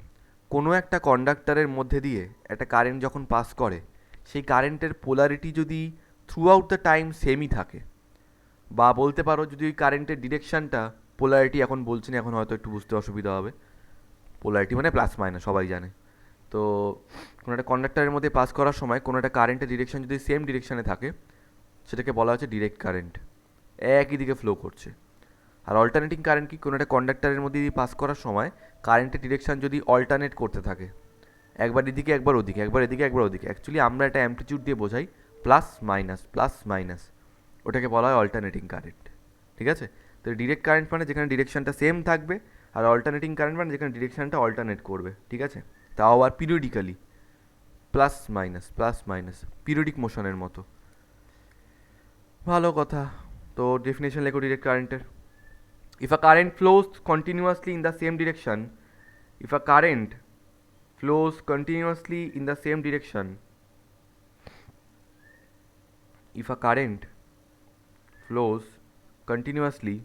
কোনো একটা কন্ডাক্টরের মধ্যে দিয়ে একটা কারেন্ট যখন পাস করে, সেই কারেন্টের পোলারিটি যদি থ্রু আউট দ্য টাইম সেমই থাকে, বা বলতে পারো যদি ওই কারেন্টের ডিরেকশানটা, পোলারিটি এখন বলছি না, এখন হয়তো একটু বুঝতে অসুবিধা হবে, পোলারিটি মানে প্লাস মাইনাস সবাই জানে। তো কোনো একটা কন্ডাক্টরের মধ্যে পাস করার সময় কোনো একটা কারেন্টের ডিরেকশন যদি সেম ডিরেকশানে থাকে, সেটাকে বলা হচ্ছে ডিরেক্ট কারেন্ট, একই দিকে ফ্লো করছে। আর অল্টারনেটিং কারেন্ট কি? কোনো একটা কন্ডাক্টরের মধ্যে দিয়ে পাস করার সময় কারেন্টের ডিরেকশন যদি অল্টারনেট করতে থাকে, একবার এদিকে একবার ওদিকে, একবার এদিকে একবার ওদিকে, অ্যাকচুয়ালি আমরা একটা অ্যাম্পলিটিউড দিয়ে বোঝাই, প্লাস মাইনাস, ওটাকে বলা হয় অল্টারনেটিং কারেন্ট। ঠিক আছে? তো ডিরেক্ট কারেন্ট মানে যেখানে ডিরেকশনটা সেম থাকবে, আর অল্টারনেটিং কারেন্ট মানে যেখানে ডিরেকশনটা অল্টারনেট করবে। ঠিক আছে? তাও আবার পিরিয়ডিক্যালি, প্লাস মাইনাস, পিরিয়ডিক মোশনের মতো। ভালো কথা। তো ডেফিনেশন লেখো ডিরেক্ট কারেন্টের। If a current flows continuously in the same direction, if a current flows continuously in the same direction, if a current flows continuously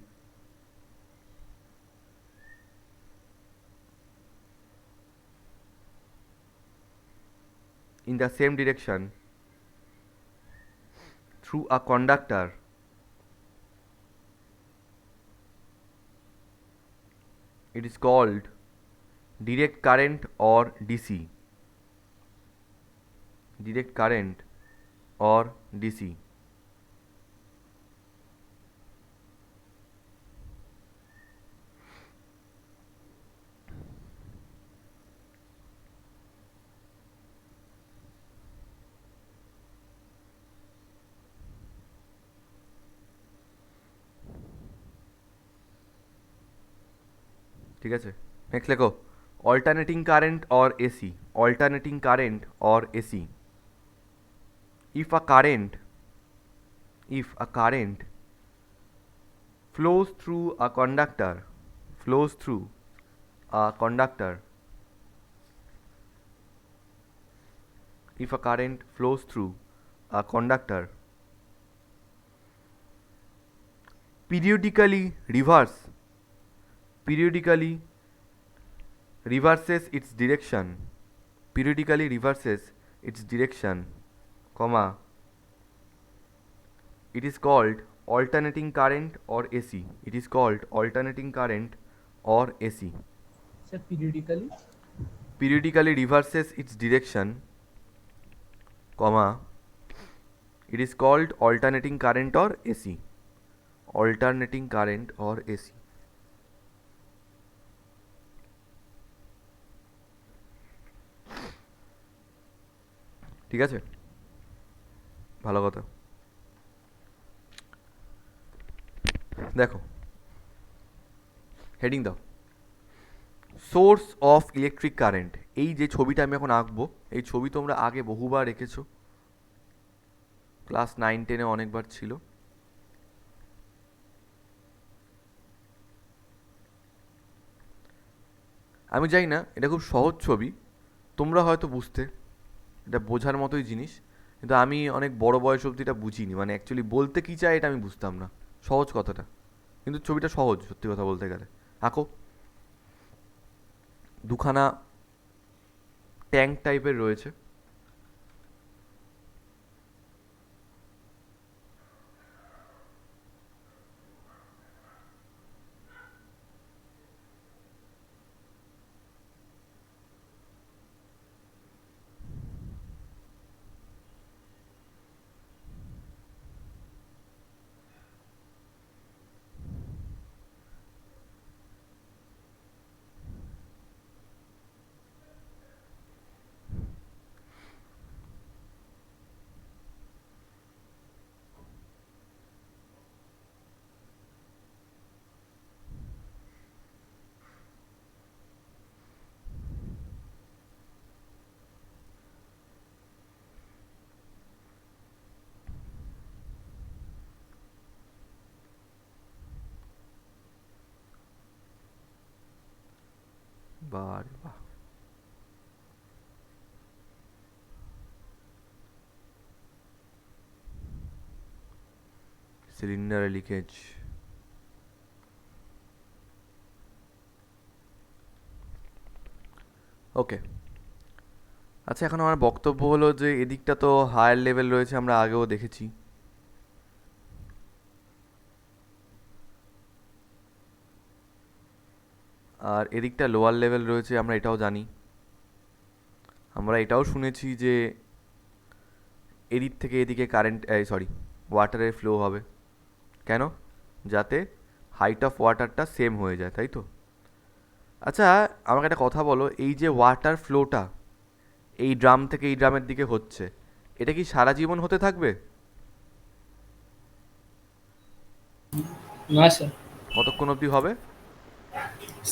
in the same direction through a conductor, it is called direct current or DC. direct current or DC? ঠিক আছে, নেক্সট লেখো alternating current or AC. Alternating current or AC, if a current flows through a conductor, flows through a conductor, if a current flows through a conductor, periodically reverses its direction, periodically reverses its direction, comma, it is called alternating current or AC. It is called alternating current or AC. Sir, periodically. Periodically reverses its direction, comma, it is called alternating current or AC. Alternating current or AC. ঠিক আছে, ভালো কথা। দেখো হেডিং দাও, সোর্স অফ ইলেকট্রিক কারেন্ট। এই যে ছবিটা আমি এখন আঁকবো, এই ছবি তোমরা আগে বহুবার এঁকেছো, ক্লাস 9-10-এ অনেকবার ছিল। আমি জানি না, এটা খুব সহজ ছবি, তোমরা হয়তো বুঝতে, এটা বোঝার মতোই জিনিস, কিন্তু আমি অনেক বড় বয়স অবধি এটা বুঝিনি, মানে অ্যাকচুয়ালি বলতে কী চাই এটা আমি বুঝতাম না, সহজ কথাটা, কিন্তু ছবিটা সহজ সত্যি কথা বলতে গেলে। আঁকো, দুখানা ট্যাঙ্ক টাইপের রয়েছে, বাহ বাহ, সিলিন্ডার লিকেজ। ওকে, আচ্ছা এখন আমার বক্তব্য হলো যে এদিকটা তো হায়ার লেভেল রয়েছে, আমরা আগেও দেখেছি, আর এদিকটা লোয়ার লেভেল রয়েছে, আমরা এটাও জানি, আমরা এটাও শুনেছি যে এদিক থেকে এদিকে কারেন্ট, ওয়াটারের ফ্লো হবে, কেন? যাতে হাইট অফ ওয়াটারটা সেম হয়ে যায়, তাই তো? আচ্ছা আমাকে একটা কথা বলো, এই যে ওয়াটার ফ্লোটা এই ড্রাম থেকে এই ড্রামের দিকে হচ্ছে, এটা কি সারা জীবন হতে থাকবে? না স্যার, কতক্ষণ অবধি হবে?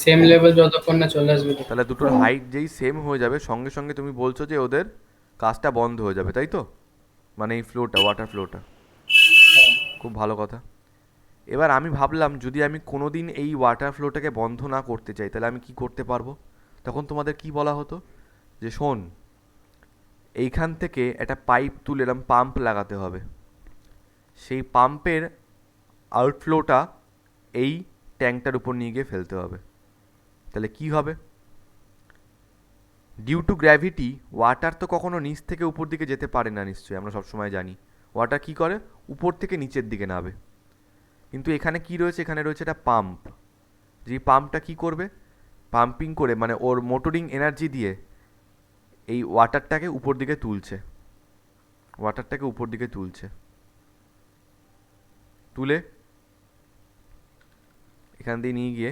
সেম লেভেল যতক্ষণ না চলে আসবে। তাহলে দুটোর হাইট যেই সেম হয়ে যাবে, সঙ্গে সঙ্গে তুমি বলছো যে ওদের কাজটা বন্ধ হয়ে যাবে, তাই তো? মানে এই ফ্লোটা, ওয়াটার ফ্লোটা, খুব ভালো কথা। এবার আমি ভাবলাম যদি আমি কোনো দিন এই ওয়াটার ফ্লোটাকে বন্ধ না করতে চাই, তাহলে আমি কি করতে পারবো? তখন তোমাদের কি বলা হতো যে শোন, এইখান থেকে একটা পাইপ তুলে এরম পাম্প লাগাতে হবে, সেই পাম্পের আউটফ্লোটা এই ট্যাঙ্কটার উপর নিয়ে গিয়ে ফেলতে হবে। তাহলে কি হবে? ডিউ টু গ্র্যাভিটি ওয়াটার তো কখনো নিচ থেকে উপর দিকে যেতে পারে না, নিশ্চয়ই আমরা সবসময় জানি। ওয়াটার কি করে? উপর থেকে নিচের দিকে নামে। কিন্তু এখানে কি রয়েছে? এখানে রয়েছে একটা পাম্প, যে পাম্পটা কি করবে? পাম্পিং করে, মানে ওর মোটরিং এনার্জি দিয়ে এই ওয়াটারটাকে উপর দিকে তুলছে। ওয়াটারটাকে উপর দিকে তুলছে, তুলে এখান দিয়ে নিয়ে গিয়ে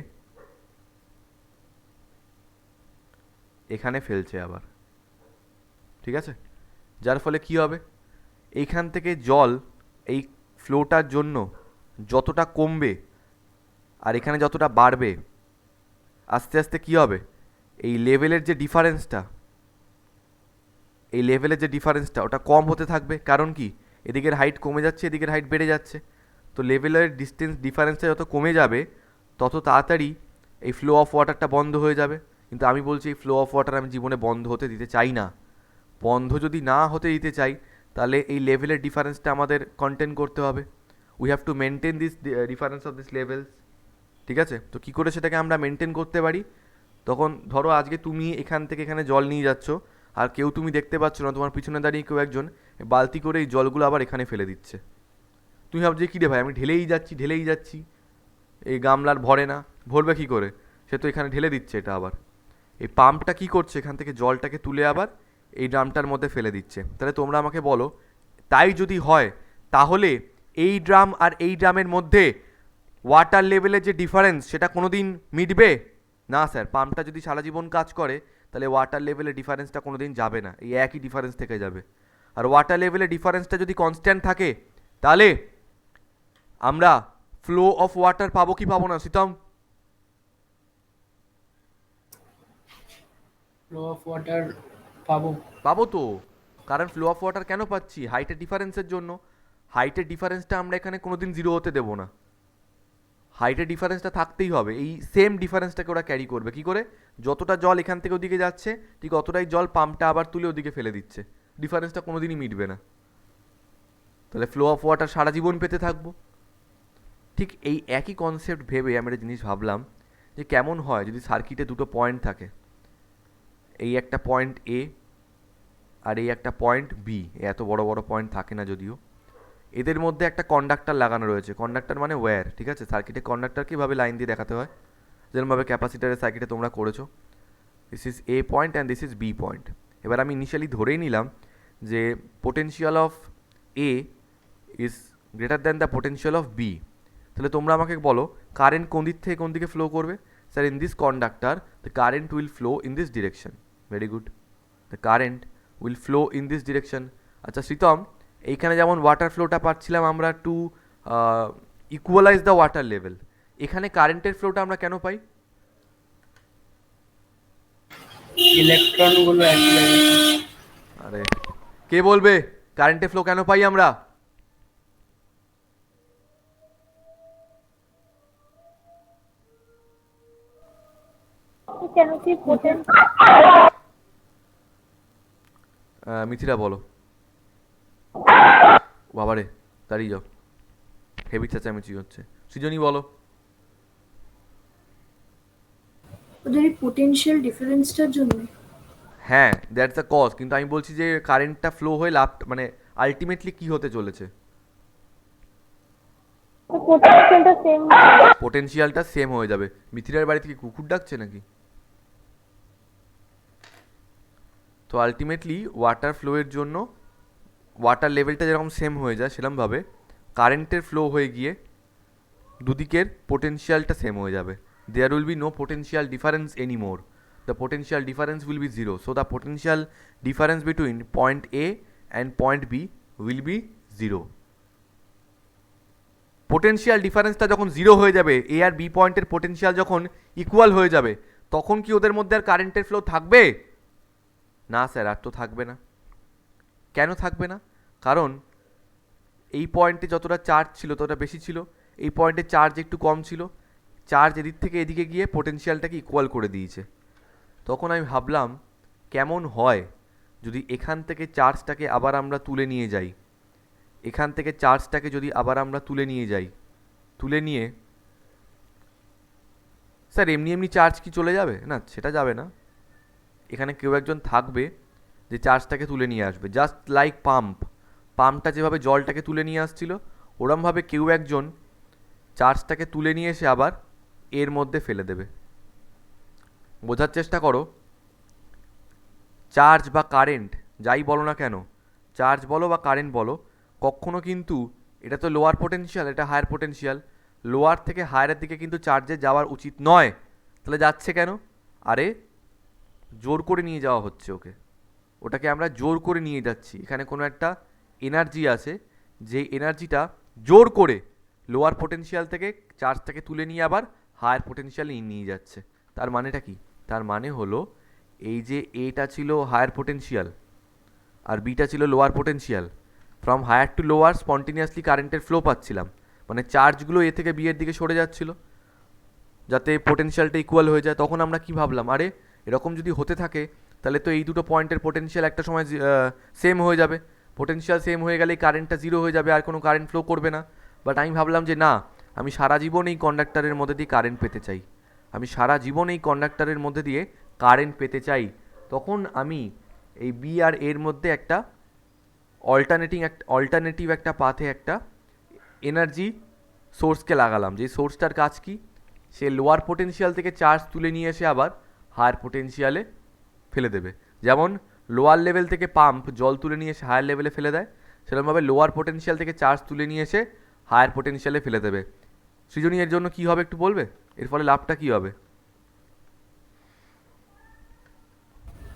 এখানে ফেলছে আবার, ঠিক আছে? যার ফলে কি হবে, এইখান থেকে জল এই ফ্লোটার জন্য যতটা কমবে আর এখানে যতটা বাড়বে, আস্তে আস্তে কি হবে, এই লেভেলের যে ডিফারেন্সটা ওটা কম হতে থাকবে। কারণ কি, এদিকের হাইট কমে যাচ্ছে, এদিকের হাইট বেড়ে যাচ্ছে। তো লেভেলের ডিফারেন্সটা যত কমে যাবে তত তাড়াতাড়ি এই ফ্লো অফ ওয়াটারটা বন্ধ হয়ে যাবে। কিন্তু আমি বলছি এই ফ্লো অফ ওয়াটার আমি জীবনে বন্ধ হতে দিতে চাই না। বন্ধ যদি না হতে দিতে চাই তাহলে এই লেভেলের ডিফারেন্সটা আমাদের কন্টেন করতে হবে। We have to maintain this difference of this levels, ঠিক আছে? তো কী করে সেটাকে আমরা মেনটেন করতে পারি, তখন ধরো আজকে তুমি এখান থেকে এখানে জল নিয়ে যাচ্ছ, আর কেউ তুমি দেখতে পাচ্ছ না, তোমার পিছনে দাঁড়িয়ে কেউ একজন বালতি করে এই জলগুলো আবার এখানে ফেলে দিচ্ছে। তুমি ভাবছো কী রে ভাই, আমি ঢেলেই যাচ্ছি, এই গামলার ভরে না, ভরবে কী করে? সে তো এখানে ঢেলে দিচ্ছে এটা আবার। এই পাম্পটা কী করছে, এখান থেকে জলটাকে তুলে আবার এই ড্রামটার মধ্যে ফেলে দিচ্ছে। তাহলে তোমরা আমাকে বলো, তাই যদি হয় তাহলে এই ড্রাম আর এই ড্রামের মধ্যে ওয়াটার লেভেলের যে ডিফারেন্স সেটা কোনো দিন মিটবে না স্যার। পাম্পটা যদি সারা জীবন কাজ করে তাহলে ওয়াটার লেভেলের ডিফারেন্সটা কোনো দিন যাবে না, এই একই ডিফারেন্স থেকে যাবে। আর ওয়াটার লেভেলের ডিফারেন্সটা যদি কনস্ট্যান্ট থাকে তাহলে আমরা ফ্লো অফ ওয়াটার পাবো কি পাবো না সীতম? ফ্লো অফ ওয়াটার পাবো। পাবো তো, কারণ ফ্লো অফ ওয়াটার কেন পাচ্ছি, হাইটের ডিফারেন্সের জন্য। হাইটের ডিফারেন্সটা আমরা এখানে কোনোদিন জিরো হতে দেবো না, হাইটের ডিফারেন্সটা থাকতেই হবে। এই সেম ডিফারেন্সটাকে ওরা ক্যারি করবে কী করে, যতটা জল এখান থেকে ওদিকে যাচ্ছে ঠিক অতটাই জল পাম্পটা আবার তুলে ওদিকে ফেলে দিচ্ছে, ডিফারেন্সটা কোনোদিনই মিটবে না। তাহলে ফ্লো অফ ওয়াটার সারা জীবন পেতে থাকবো। ঠিক এই একই কনসেপ্ট ভেবে আমি একটা জিনিস ভাবলাম যে কেমন হয় যদি সার্কিটে দুটো পয়েন্ট থাকে, এই একটা পয়েন্ট এ আর এই একটা পয়েন্ট বি। এত বড় বড় পয়েন্ট থাকে না যদিও, এদের মধ্যে একটা কন্ডাক্টর লাগানো রয়েছে। কন্ডাক্টর মানে ওয়্যার, ঠিক আছে? সার্কিটে কন্ডাক্টর কীভাবে লাইন দিয়ে দেখাতে হয়, যেরকমভাবে ক্যাপাসিটারের সার্কিটে তোমরা করেছো। This is A point and this is B point. এবার আমি ইনিশিয়ালি ধরেই নিলাম যে potential of A is greater than the potential of B. তাহলে তোমরা আমাকে বলো কারেন্ট কোন দিক থেকে কোন দিকে ফ্লো করবে? Sir, in this conductor the current will flow in this direction. Very good, the current will flow in this direction. আচ্ছা শ্রীতম, এইখানে যেমন ওয়াটার ফ্লোটা পাচ্ছিলাম আমরা to equalize the water level, এখানে কারেন্টের ফ্লোটা আমরা কেন পাই? ইলেকট্রনগুলো আরে কে বলবে কারেন্টের ফ্লো কেন পাই আমরা? কেন কি মিথিরা বলো। বাবারে দাঁড়িয়ে যাও, হেভি চেঁচামেচি হচ্ছে। সৃজনী বলো। ওদের এই পোটেনশিয়াল ডিফারেন্সটার জন্য। হ্যাঁ, দ্যাটস দ্য কজ, কিন্তু আমি বলছি যে কারেন্টটা ফ্লো হয়ে লাভ মানে আলটিমেটলি কি হতে চলেছে, পোটেনশিয়ালটা সেম? পোটেনশিয়ালটা সেম হয়ে যাবে। মিথিরার বাড়ি থেকে কুকুর ডাকছে নাকি? তো আলটিমেটলি ওয়াটার ফ্লোয়ের জন্য ওয়াটার লেভেলটা যেরকম সেম হয়ে যায় সেরকমভাবে কারেন্টের ফ্লো হয়ে গিয়ে দুদিকের পোটেনশিয়ালটা সেম হয়ে যাবে। There will be no potential difference anymore, the potential difference will be zero. So the potential difference between point A and point B will be zero. Potential ডিফারেন্সটা যখন জিরো হয়ে যাবে, এ আর বি পয়েন্টের পোটেনশিয়াল যখন ইকুয়াল হয়ে যাবে, তখন কি ওদের মধ্যে আর কারেন্টের ফ্লো থাকবে না? স্যার, আর তো থাকবে না। কেন থাকবে না? কারণ এই পয়েন্টে যতটা চার্জ ছিল ততটা বেশি ছিল, এই পয়েন্টে চার্জ একটু কম ছিল, চার্জ এদিক থেকে এদিকে গিয়ে পোটেনশিয়ালটাকে ইকুয়াল করে দিয়েছে। তখন আমি ভাবলাম কেমন হয় যদি এখান থেকে চার্জটাকে আবার আমরা তুলে নিয়ে যাই, এখান থেকে চার্জটাকে যদি আবার আমরা তুলে নিয়ে যাই, তুলে নিয়ে স্যার এমনি এমনি চার্জ কি চলে যাবে? না, সেটা যাবে না। এখানে কেউ একজন থাকবে যে চার্জটাকে তুলে নিয়ে আসবে, জাস্ট লাইক পাম্পটা যেভাবে জলটাকে তুলে নিয়ে আসছিল ওরমভাবে কেউ একজন চার্জটাকে তুলে নিয়ে এসে আবার এর মধ্যে ফেলে দেবে। বোঝার চেষ্টা করো, চার্জ বা কারেন্ট যাই বলো না কেন, চার্জ বলো বা কারেন্ট বলো, কখনো কিন্তু এটা তো লোয়ার পোটেনশিয়াল, এটা হায়ার পোটেনশিয়াল, লোয়ার থেকে হায়ারের দিকে কিন্তু চার্জের যাওয়ার উচিত নয়। তাহলে যাচ্ছে কেন? আরে জোর করে নিয়ে যাওয়া হচ্ছে ওকে, ওটাকে আমরা জোর করে নিয়ে যাচ্ছি। এখানে কোনো একটা এনার্জি আছে, যে এনার্জিটা জোর করে লোয়ার পোটেনশিয়াল থেকে চার্জটাকে তুলে নিয়ে আবার হায়ার পোটেনশিয়ালে নিয়ে যাচ্ছে। তার মানেটা কি? তার মানে হলো এই যে এটা ছিল হায়ার পোটেনশিয়াল আর বিটা ছিল lower potential, from higher to lower spontaneously কারেন্টের ফ্লো পাচ্ছিলাম, মানে চার্জগুলো এ থেকে বি এর দিকে সরে যাচ্ছিল যাতে পোটেনশিয়ালটা ইকুয়াল হয়ে যায়। তখন আমরা কি ভাবলাম, আরে এরকম যদি হতে থাকে তাহলে তো এই দুটো পয়েন্টের পোটেনশিয়াল একটা সময় সেম হয়ে যাবে, পোটেনশিয়াল সেম হয়ে গেলেই কারেন্টটা জিরো হয়ে যাবে, আর কোনো কারেন্ট ফ্লো করবে না। বাট আমি ভাবলাম যে না, আমি সারা জীবন এই কন্ডাক্টরের মধ্যে দিয়ে কারেন্ট পেতে চাই, আমি সারা জীবন এই কন্ডাক্টরের মধ্যে দিয়ে কারেন্ট পেতে চাই। তখন আমি এই বি আর এর মধ্যে একটা অল্টারনেটিভ একটা পাথে একটা এনার্জি সোর্সকে লাগালাম, যে সোর্সটার কাজ কি, সে লোয়ার পোটেনশিয়াল থেকে চার্জ তুলে নিয়ে এসে আবার হায়ার পোটেনশিয়ালে ফেলে দেবে। যেমন লোয়ার লেভেল থেকে পাম্প জল তুলে নিয়ে এসে হায়ার লেভেলে ফেলে দেয়, সেরকমভাবে লোয়ার পোটেনশিয়াল থেকে চার্জ তুলে নিয়ে এসে হায়ার পোটেনশিয়ালে ফেলে দেবে। সৃজনী এর জন্য কী হবে একটু বলবে? এর ফলে লাভটা কী হবে?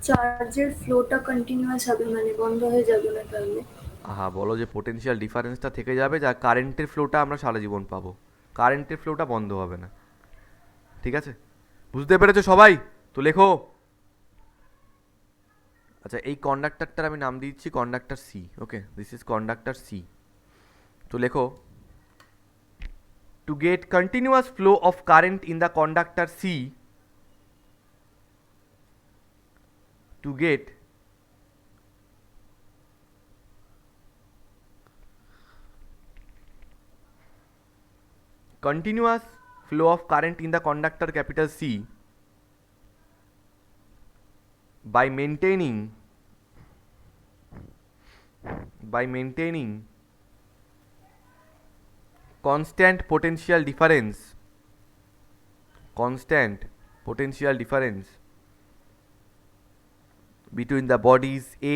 চার্জের ফ্লোটা কন্টিনিউয়াস হবে, মানে বন্ধ হয়ে যাবে না তাহলে। আহা, বলো যে পোটেনশিয়াল ডিফারেন্সটা থেকে যাবে, যা কারেন্টের ফ্লোটা আমরা সারা জীবন পাবো, কারেন্টের ফ্লোটা বন্ধ হবে না। ঠিক আছে, বুঝতে পেরেছো সবাই? তো লেখো। আচ্ছা, এই কন্ডাক্টরটার আমি নাম দিচ্ছি conductor C. Okay, this is conductor C. তো লেখো, to get continuous flow of current in the conductor C, to get continuous flow of current in the conductor capital C by maintaining constant potential difference between the bodies A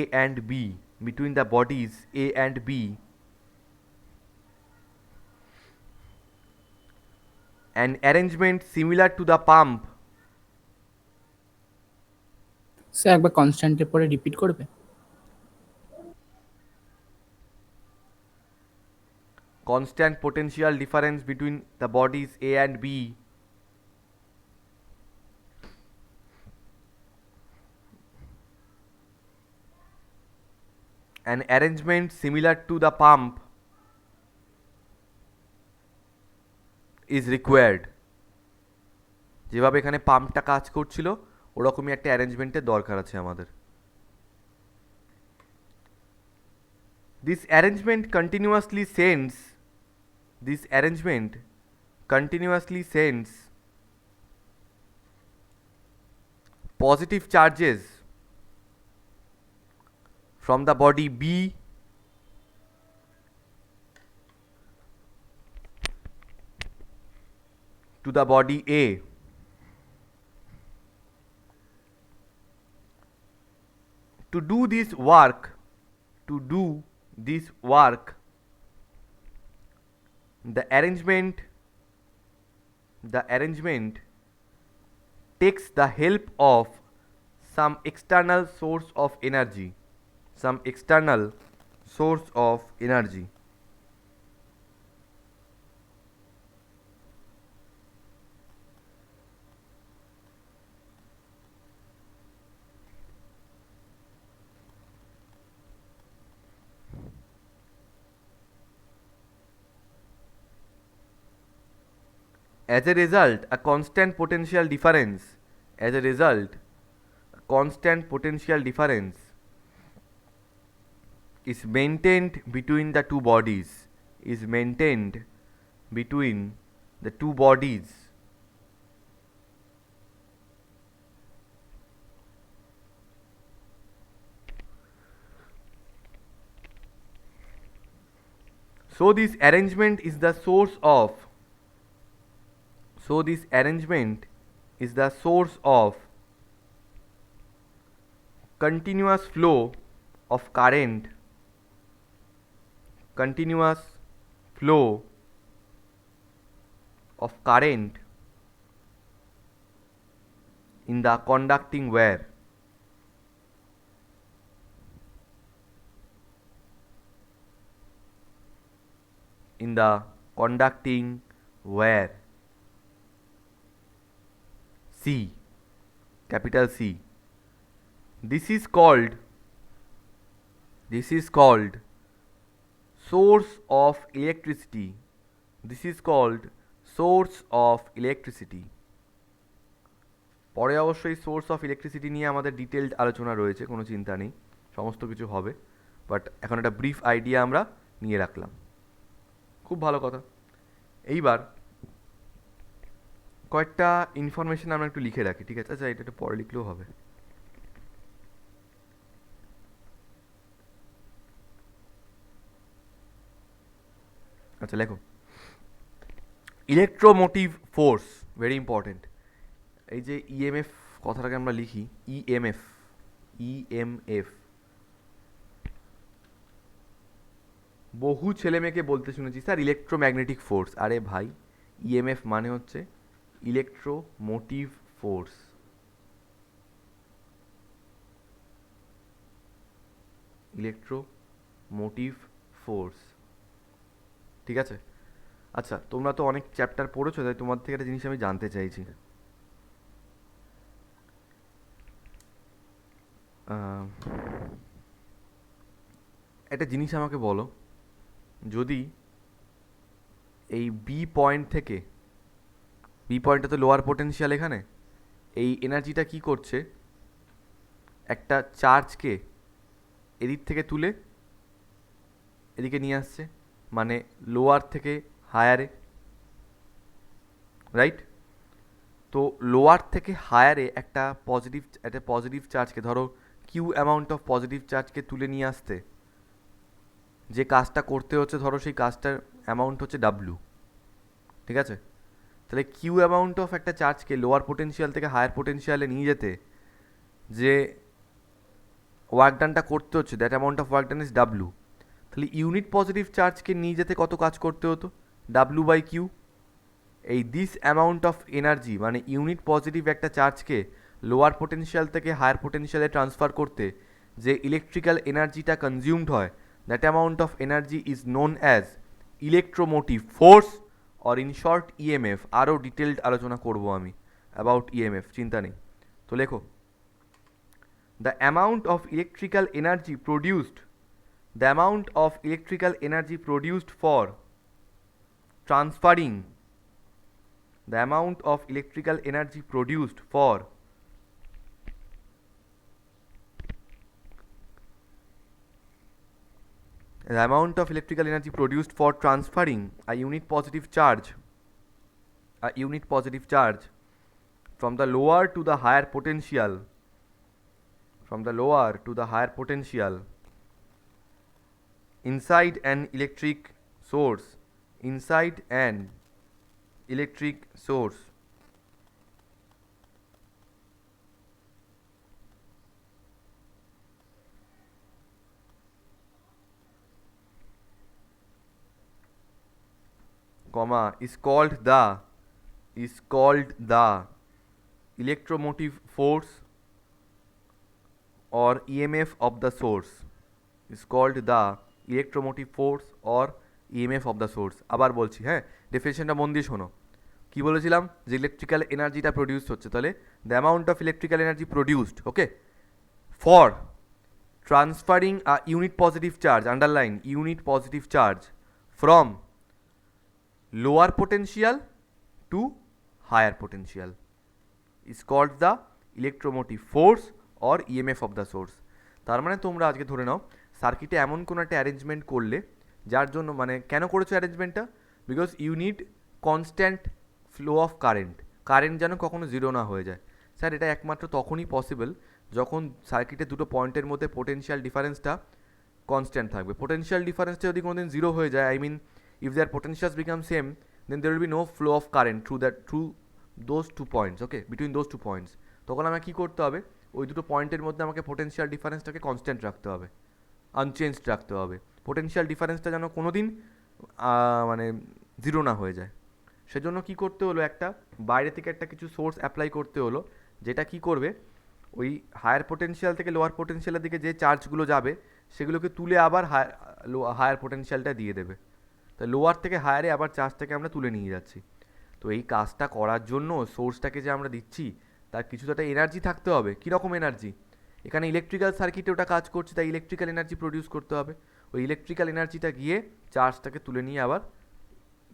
and B, an arrangement similar to the pump sir একবার কনস্ট্যান্টের পরে রিপিট করবে? constant potential difference between the bodies A and B an arrangement similar to the pump is required. যেভাবে এখানে পাম্পটা কাজ করছিল ওরকমই একটা অ্যারেঞ্জমেন্টের দরকার আছে আমাদের। This arrangement continuously sends positive charges from the body B to the body A. To do this work, the arrangement takes the help of some external source of energy. As a result, a constant potential difference is maintained between the two bodies. So this arrangement is the source of continuous flow of current continuous flow of current in the conducting wire. In the conducting wire. C, capital C. This is called source of electricity. This is called source of electricity. পরে অবশ্যই সোর্স অফ ইলেকট্রিসিটি নিয়ে আমাদের ডিটেলড আলোচনা রয়েছে, কোনো চিন্তা নেই, সমস্ত কিছু হবে, বাট এখন একটা ব্রিফ আইডিয়া আমরা নিয়ে রাখলাম। খুব ভালো কথা। এইবার কয়েকটা ইনফরমেশন আমরা একটু লিখে রাখি, ঠিক আছে? আচ্ছা, এটা একটু পরে লিখলেও হবে। আচ্ছা, লেখো ইলেকট্রোমোটিভ ফোর্স, ভেরি ইম্পর্টেন্ট। এই যে ইএমএফ কথাটাকে আমরা লিখি ইএমএফ, বহু ছেলে মেয়েকে বলতে শুনেছি স্যার ইলেকট্রোম্যাগনেটিক ফোর্স। আরে ভাই, ইএমএফ মানে হচ্ছে ইলেকট্রোমোটিভ ফোর্স। ইলেকট্রোমোটিভ ফোর্স, ঠিক আছে? আচ্ছা, তোমরা তো অনেক চ্যাপ্টার পড়েছো, তাই তোমার থেকে একটা জিনিস আমি জানতে চাইছি। একটা জিনিস আমাকে বলো, যদি এই বি পয়েন্ট থেকে, বি পয়েন্টটা তো লোয়ার পোটেনশিয়াল, এখানে এই এনার্জিটা কি করছে, একটা চার্জকে এদিক থেকে তুলে এদিকে নিয়ে আসছে, মানে লোয়ার থেকে হায়ারে, রাইট? তো লোয়ার থেকে হায়ারে একটা পজিটিভ চার্জকে, ধরো কিউ অ্যামাউন্ট অফ পজিটিভ চার্জকে তুলে নিয়ে আসতে যে কাজটা করতে হচ্ছে, ধরো সেই কাজটার অ্যামাউন্ট হচ্ছে ডাব্লু, ঠিক আছে? তাহলে কিউ অ্যামাউন্ট অফ একটা চার্জকে লোয়ার পোটেনশিয়াল থেকে হায়ার পোটেনশিয়ালে নিয়ে যেতে যে ওয়ার্ক ডানটা করতে হচ্ছে, that amount of work done is W. তাহলে ইউনিট পজিটিভ চার্জকে নিয়ে যেতে কত কাজ করতে হতো? W by Q. এই দিস অ্যামাউন্ট অফ এনার্জি, মানে ইউনিট পজিটিভ একটা চার্জকে লোয়ার পোটেনশিয়াল থেকে হায়ার পোটেনশিয়ালে ট্রান্সফার করতে যে ইলেকট্রিক্যাল এনার্জিটা কনজিউমড হয়, that amount of energy is known as electromotive force, or in short EMF. আরও ডিটেলড আলোচনা করব আমি অ্যাবাউট ইএমএফ, চিন্তা নেই। তো লেখো, the amount of electrical energy produced, the amount of electrical energy produced for transferring, the amount of electrical energy produced for the amount of electrical energy produced for transferring a unit positive charge from the lower to the higher potential, inside an electric source, comma, is called the electromotive force or EMF of the source, is called the electromotive force or EMF of the source. আবার বলছি, হ্যাঁ, ডেফিনেশনটা মন দিয়ে শোনো। কী বলেছিলাম? যে ইলেকট্রিক্যাল এনার্জিটা প্রডিউস হচ্ছে, তাহলে the amount of electrical energy produced, okay, for transferring a unit positive charge, underline unit positive charge, from lower potential to higher potential is called the electromotive force or EMF of the source. তার মানে তোমরা আজকে ধরে নাও সার্কিটে এমন কোনো একটা অ্যারেঞ্জমেন্ট করলে, যার জন্য, মানে কেন করেছো অ্যারেঞ্জমেন্টটা? Because you need constant flow of current যেন কখনো জিরো না হয়ে যায়। স্যার এটা একমাত্র তখনই পসিবল যখন সার্কিটের দুটো পয়েন্টের মধ্যে পোটেনশিয়াল ডিফারেন্সটা কনস্ট্যান্ট থাকবে। পোটেনশিয়াল ডিফারেন্সটা যদি কোনোদিন জিরো হয়ে যায়, I mean if their potentials become same, then there will be no flow of current through those two points, okay, between those two points. তখন আমাকে কী করতে হবে? ওই দুটো পয়েন্টের মধ্যে আমাকে পোটেনশিয়াল ডিফারেন্সটাকে কনস্ট্যান্ট রাখতে হবে, আনচেঞ্জড রাখতে হবে। পোটেনশিয়াল ডিফারেন্সটা যেন কোনো দিন মানে জিরো না হয়ে যায়। সেজন্য কি করতে হলো, একটা বাইরে থেকে একটা কিছু সোর্স অ্যাপ্লাই করতে হলো, যেটা কি করবে, ওই হায়ার পোটেনশিয়াল থেকে লোয়ার পোটেনশিয়ালের দিকে যে চার্জগুলো যাবে সেগুলোকে তুলে আবার হায়ার পোটেনশিয়ালটা দিয়ে দেবে। তাই লোয়ার থেকে হায়ারে আবার চার্জটাকে আমরা তুলে নিয়ে যাচ্ছি। তো এই কাজটা করার জন্য সোর্সটাকে যে আমরা দিচ্ছি তার কিছু তো একটা এনার্জি থাকতে হবে। কীরকম এনার্জি? এখানে ইলেকট্রিক্যাল সার্কিটে ওটা কাজ করছে, তাই ইলেকট্রিক্যাল এনার্জি প্রডিউস করতে হবে। ওই ইলেকট্রিক্যাল এনার্জিটা গিয়ে চার্জটাকে তুলে নিয়ে আবার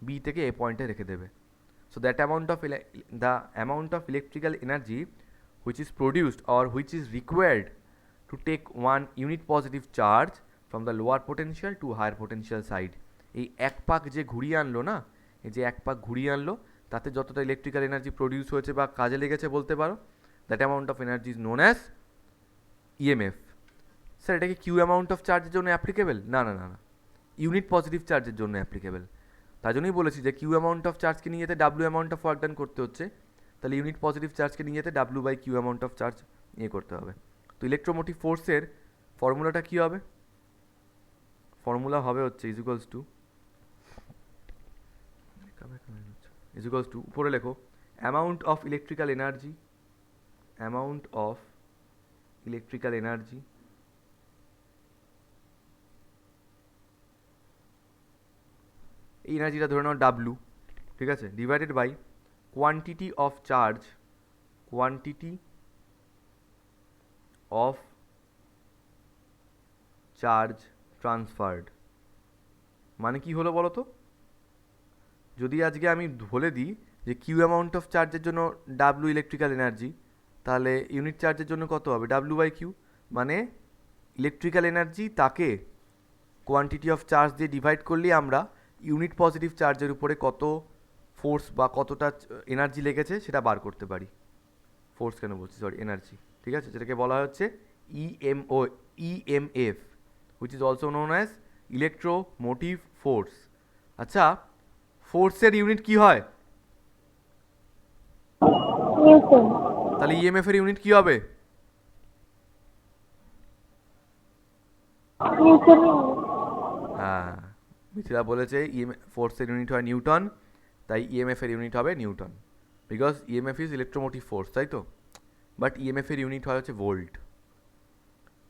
বি থেকে এ পয়েন্টে রেখে দেবে। So that the amount of electrical energy which is produced or which is required to take one unit positive charge from the lower potential to higher potential side, এই এক পাক যে ঘুরিয়ে আনলো না, এই যে এক পাক ঘুরিয়ে আনলো, তাতে যতটা ইলেকট্রিক্যাল এনার্জি প্রডিউস হয়েছে বা কাজে লেগেছে বলতে পারো, that amount of energy is known as EMF. Sir এটা কি কিউ অ্যামাউন্ট অফ চার্জের জন্য অ্যাপ্লিকেবল? না না না না, ইউনিট পজিটিভ চার্জের জন্য অ্যাপ্লিকেবল। তাই জন্যই বলেছি যে কিউ অ্যামাউন্ট অফ চার্জকে নিয়ে যেতে W amount of work done করতে হচ্ছে, তাহলে ইউনিট পজিটিভ চার্জকে নিয়ে যেতে W by Q amount of charge ইয়ে করতে হবে। তো ইলেকট্রোমোটিভ ফোর্সের ফর্মুলাটা কী হবে? ফর্মুলা হবে হচ্ছে ইজ ইকুয়ালস টু উপরে লেখো amount of electrical energy, amount of electrical energy এই এনার্জিটা ধরে নাও ডাব্লু, ঠিক আছে, divided by quantity of charge, quantity of charge transferred. মানে কি হলো বলো তো? যদি আজকে আমি বলে দিই যে কিউ অ্যামাউন্ট অফ চার্জের জন্য ডাব্লু ইলেকট্রিক্যাল এনার্জি, তাহলে ইউনিট চার্জের জন্য কত হবে? W by Q. মানে ইলেকট্রিক্যাল এনার্জি তাকে কোয়ান্টিটি অফ চার্জ দিয়ে ডিভাইড করলে আমরা ইউনিট পজিটিভ চার্জের উপরে কত ফোর্স বা কতটা এনার্জি লেগেছে সেটা বার করতে পারি। ফোর্স কেন বলছি, সরি, এনার্জি, ঠিক আছে, যেটাকে বলা হচ্ছে EMF, which is also known as electromotive force. আচ্ছা, ফোর্সের ইউনিট কি হয়? নিউটন। তাহলে ইএমএফ এর ইউনিট কি হবে? নিউটন। হ্যাঁ, মিথিলা বলেছে ফোর্সের ইউনিট হয় নিউটন, তাই ইএমএফ এর ইউনিট হবে Newton, because EMF is electromotive force, তাই তো। বাট ইএমএফ এর ইউনিট হয় হচ্ছে ভোল্ট।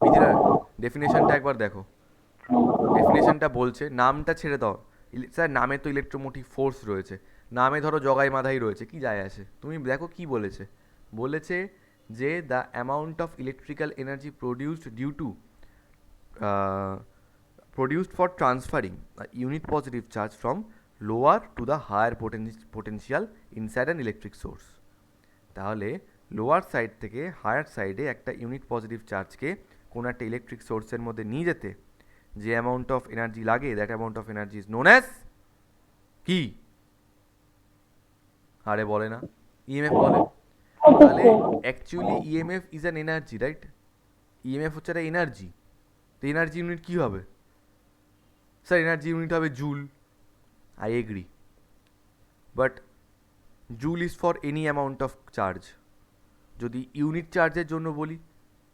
মিথিলা ডেফিনেশনটা একবার দেখো, ডেফিনেশনটা বলছে, নামটা ছেড়ে দাও স্যার, নামে তো ইলেকট্রোমোটিভ ফোর্স রয়েছে, নামে ধরো জগাই মাধাই রয়েছে, কি যায় আসে, তুমি দেখো কি বলেছে। বলেছে যে the amount of electrical energy produced due to produced for transferring a unit positive charge from lower to the higher potential inside an electric source। তাহলে লোয়ার সাইড থেকে হায়ার সাইডে একটা ইউনিট পজিটিভ চার্জকে কোনো একটা ইলেকট্রিক সোর্সের মধ্যে নিয়ে যেতে যে অ্যামাউন্ট অফ এনার্জি লাগে, that amount of energy is known as কি? আরে বলে না, ইএমএফ বলে। তাহলে actually EMF is an energy, right? EMF হচ্ছে একটা এনার্জি। তো এনার্জি ইউনিট কী হবে? স্যার এনার্জি ইউনিট হবে joule. I agree, but joule is for any amount of charge. যদি ইউনিট চার্জের জন্য বলি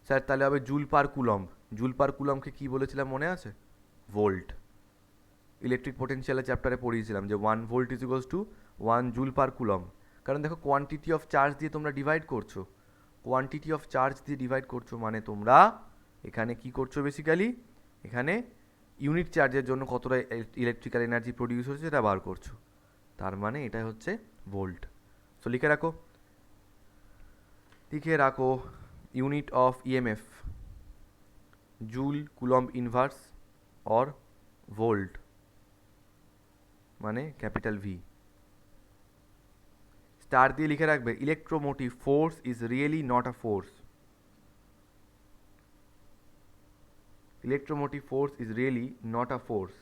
স্যার, তাহলে হবে joule per coulomb. Joule per কুলম্বকে কী বলেছিলাম মনে আছে? ভোল্ট। ইলেকট্রিক পোটেনশিয়ালের চ্যাপ্টারে পড়িয়েছিলাম যে 1 volt is equals two 1 joule per coulomb. কারণ দেখো, কোয়ান্টিটি অফ চার্জ দিয়ে তোমরা ডিভাইড করছো, কোয়ান্টিটি অফ চার্জ দিয়ে ডিভাইড করছো, মানে তোমরা এখানে কি করছো বেসিক্যালি, এখানে ইউনিট চার্জের জন্য কতটা ইলেকট্রিক্যাল এনার্জি প্রডিউস হচ্ছে সেটা বার করছো, তার মানে এটা হচ্ছে ভোল্ট। সো লিখে রাখো, লিখে রাখো unit of EMF joule coulomb inverse or volt, মানে ক্যাপিটাল ভি। স্টার দিয়ে লিখে রাখবে electromotive force is really not a force. Electromotive force is really not a force.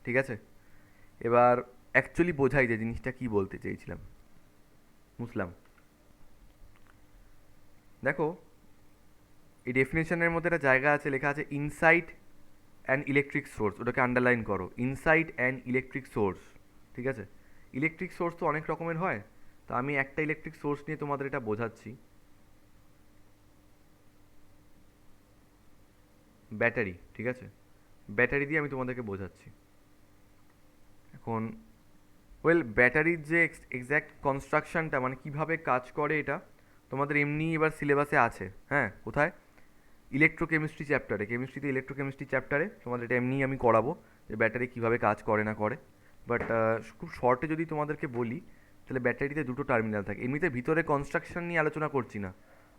ঠিক আছে, এবার অ্যাকচুয়ালি বোঝাই যে জিনিসটা কি বলতে চেয়েছিলাম। বুঝলাম। দেখো এই ডেফিনেশনের মধ্যে একটা জায়গা আছে, লেখা আছে ইনসাইড অ্যান্ড ইলেকট্রিক সোর্স, ওটাকে আন্ডারলাইন করো, ইনসাইড অ্যান্ড ইলেকট্রিক সোর্স। ঠিক আছে, ইলেকট্রিক সোর্স তো অনেক রকমের হয়, তো আমি একটা ইলেকট্রিক সোর্স নিয়ে তোমাদের এটা বোঝাচ্ছি। ব্যাটারি, ঠিক আছে, ব্যাটারি দিয়ে আমি তোমাদেরকে বোঝাচ্ছি। এখন ব্যাটারির যে এক্স্যাক্ট কনস্ট্রাকশনটা, মানে কিভাবে কাজ করে, এটা তোমাদের এমনি এবার সিলেবাসে আছে। হ্যাঁ, কোথায়? ইলেকট্রোকেমিস্ট্রি চ্যাপ্টারে, কেমিস্ট্রিতে ইলেকট্রোকেমিস্ট্রি চ্যাপ্টারে তোমাদের এটা এমনি আমি করাবো যে ব্যাটারি কীভাবে কাজ করে না করে। বাট খুব শর্টে যদি তোমাদেরকে বলি, তাহলে ব্যাটারিতে দুটো টার্মিনাল থাকে। এমনিতে ভিতরে কনস্ট্রাকশন নিয়ে আলোচনা করছি না,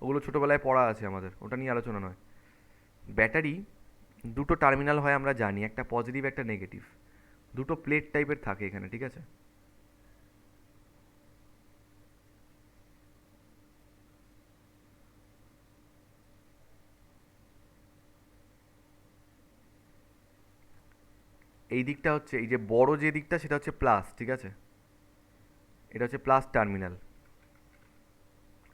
ওগুলো ছোটোবেলায় পড়া আছে আমাদের, ওটা নিয়ে আলোচনা নয়। ব্যাটারি দুটো টার্মিনাল হয় আমরা জানি, একটা পজিটিভ একটা নেগেটিভ, দুটো প্লেট টাইপের থাকে এখানে, ঠিক আছে। এই দিকটা হচ্ছে, এই যে বড় যে দিকটা সেটা হচ্ছে প্লাস, ঠিক আছে, এটা হচ্ছে প্লাস টার্মিনাল।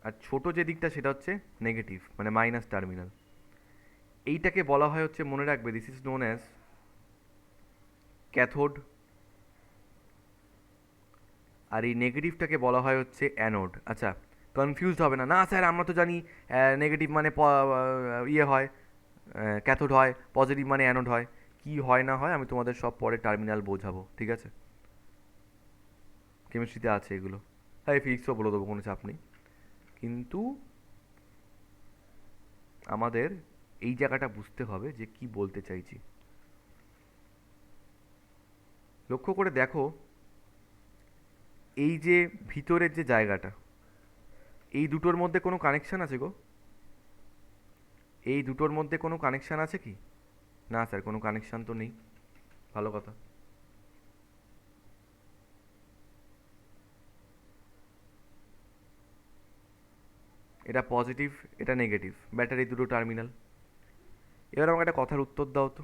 আর ছোট যে দিকটা সেটা হচ্ছে নেগেটিভ, মানে মাইনাস টার্মিনাল। এইটাকে বলা হয় হচ্ছে, মনে রাখবে, this is known as cathode, আর এই নেগেটিভটাকে বলা হয় হচ্ছে অ্যানোড। আচ্ছা, কনফিউজড হবে না, না স্যার আমরা তো জানি নেগেটিভ মানে ইয়ে হয়, ক্যাথোড হয়, পজিটিভ মানে অ্যানোড হয়। কি হয় না হয় আমি তোমাদের সব পরে টার্মিনাল বোঝাবো, ঠিক আছে, কেমিস্ট্রিতে আছে এগুলো। হ্যাঁ, ফিজিক্সও বলে দেবো, কোনো চাপ নেই। কিন্তু আমাদের এই জায়গাটা বুঝতে হবে যে কি বলতে চাইছি। লক্ষ্য করে দেখো, এই যে ভিতরের যে জায়গাটা, এই দুটোর মধ্যে কোনো কানেকশান আছে গো? এই দুটোর মধ্যে কোনো কানেকশান আছে কি? না স্যার, কোনো কানেকশান তো নেই। ভালো কথা। এটা পজিটিভ, এটা নেগেটিভ, ব্যাটারি দুটো টার্মিনাল। এবার আমাকে একটা কথার উত্তর দাও তো।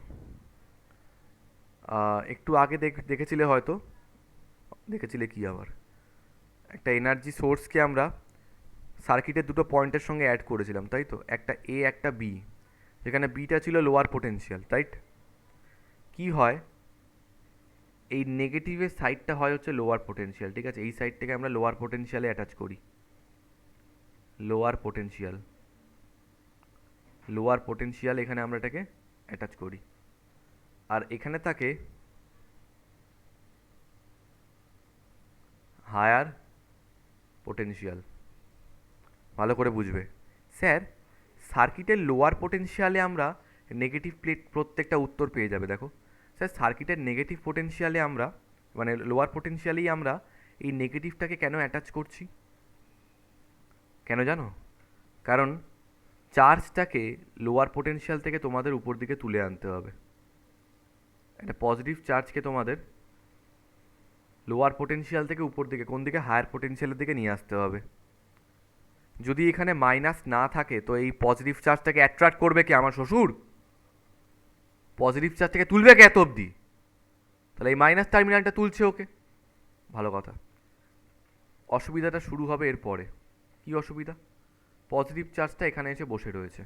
একটু আগে দেখেছিলে হয়তো, দেখেছিলে কি আবার, একটা এনার্জি সোর্সকে আমরা সার্কিটের দুটো পয়েন্টের সঙ্গে অ্যাড করেছিলাম, তাই তো, একটা এ একটা বি, যেখানে বিটা ছিল লোয়ার পোটেনশিয়াল, রাইট? কি হয়, এই নেগেটিভের সাইডটা হয় হচ্ছে লোয়ার পোটেনশিয়াল, ঠিক আছে, এই সাইডটাকে আমরা লোয়ার পোটেনশিয়ালে অ্যাটাচ করি। লোয়ার পোটেনশিয়াল, লোয়ার পোটেনশিয়াল, এখানে আমরা এটাকে অ্যাটাচ করি। আর এখানে থাকে হায়ার পোটেনশিয়াল। ভালো করে বুঝবে স্যার, সার্কিটের লোয়ার পোটেনশিয়ালে আমরা নেগেটিভ প্লেট, প্রত্যেকটা উত্তর পেয়ে যাবে। দেখো স্যার, সার্কিটের নেগেটিভ পোটেনশিয়ালে আমরা, মানে লোয়ার পোটেনশিয়ালেই আমরা এই নেগেটিভটাকে কেন অ্যাটাচ করছি? কেন জানো? কারণ চার্জটাকে লোয়ার পোটেনশিয়াল থেকে তোমাদের উপর দিকে তুলে আনতে হবে। একটা পজিটিভ চার্জকে তোমাদের লোয়ার পোটেনশিয়াল থেকে উপর দিকে, কোন দিকে? হায়ার পোটেনশিয়ালের দিকে নিয়ে আসতে হবে। যদি এখানে মাইনাস না থাকে, তো এই পজিটিভ চার্জটাকে অ্যাট্রাক্ট করবে কি? আমার শ্বশুর। পজিটিভ চার্জটাকে তুলবে কে এত অবধি? তাহলে এই মাইনাস টার্মিনালটা তুলছে ওকে। ভালো কথা। অসুবিধাটা শুরু হবে এরপরে। কি অসুবিধা? পজিটিভ চার্জটা এখানে এসে বসে রয়েছে,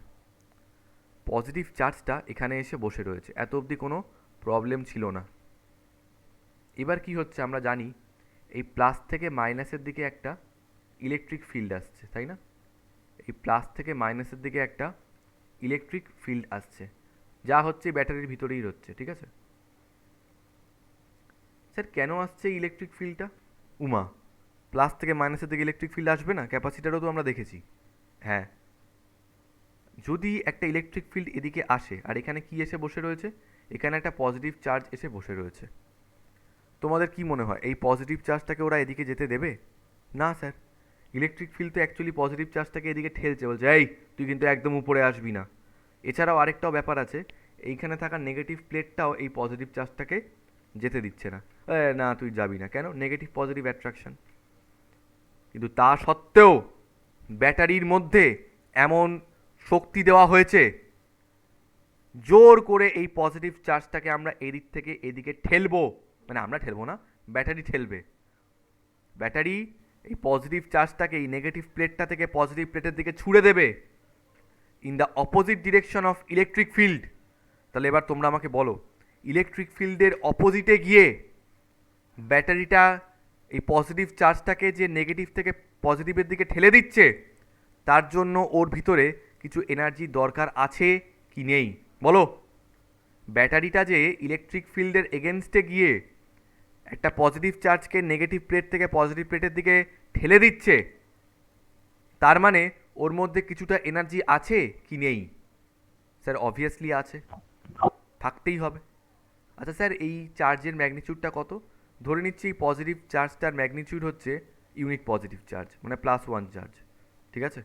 পজিটিভ চার্জটা এখানে এসে বসে রয়েছে, এত অবধি কোনো প্রবলেম ছিল না। এবার কি হচ্ছে, আমরা জানি এই প্লাস থেকে মাইনাসের দিকে একটা ইলেকট্রিক ফিল্ড আসছে, তাই না? এই প্লাস থেকে মাইনাসের দিকে একটা ইলেকট্রিক ফিল্ড আসছে, যা হচ্ছে ব্যাটারির ভিতরেই হচ্ছে, ঠিক আছে। স্যার কেন আসছে ইলেকট্রিক ফিল্ডটা? উমা, প্লাস থেকে মাইনাসের দিকে ইলেকট্রিক ফিল্ড আসবে না? ক্যাপাসিটারও তো আমরা দেখেছি। হ্যাঁ, যদি একটা ইলেকট্রিক ফিল্ড এদিকে আসে, আর এখানে কি এসে বসে রয়েছে? এখানে একটা পজিটিভ চার্জ এসে বসে রয়েছে, তোমাদের কি মনে হয় এই পজিটিভ চার্জটাকে ওরা এদিকে যেতে দেবে? না স্যার, ইলেকট্রিক ফিল্ড তো অ্যাকচুয়ালি পজিটিভ চার্জটাকে এদিকে ঠেলছে, বলছে এই তুই কিন্তু একদম উপরে আসবি না। এছাড়াও আরেকটাও ব্যাপার আছে, এইখানে থাকা নেগেটিভ প্লেটটাও এই পজিটিভ চার্জটাকে যেতে দিচ্ছে না। না তুই যাবি না কেন? Negative positive attraction. কিন্তু তা সত্ত্বেও ব্যাটারির মধ্যে এমন শক্তি দেওয়া হয়েছে, জোর করে এই পজিটিভ চার্জটাকে আমরা এদিক থেকে এদিকে ঠেলবো, মানে আমরা ঠেলবো না, ব্যাটারি ঠেলবে। ব্যাটারি এই পজিটিভ চার্জটাকে এই নেগেটিভ প্লেটটা থেকে পজিটিভ প্লেটের দিকে ছুড়ে দেবে in the opposite direction of electric field. তাহলে এবার তোমরা আমাকে বলো, ইলেকট্রিক ফিল্ডের অপোজিটে গিয়ে ব্যাটারিটা এই পজিটিভ চার্জটাকে যে নেগেটিভ থেকে পজিটিভের দিকে ঠেলে দিচ্ছে, তার জন্য ওর ভিতরে কিছু এনার্জি দরকার আছে কি নেই বলো? ব্যাটারিটা যে ইলেকট্রিক ফিল্ডের এগেনস্টে গিয়ে একটা পজিটিভ চার্জকে নেগেটিভ প্লেট থেকে পজিটিভ প্লেটের দিকে ঠেলে দিচ্ছে, তার মানে ওর মধ্যে কিছুটা এনার্জি আছে কি নেই? স্যার অবভিয়াসলি আছে, থাকতেই হবে। আচ্ছা স্যার, এই চার্জের ম্যাগনিটিউডটা কত? ধরে নিচ্ছি এই পজিটিভ চার্জটার ম্যাগনিটিউড হচ্ছে ইউনিট পজিটিভ চার্জ, মানে +1 চার্জ, ঠিক আছে?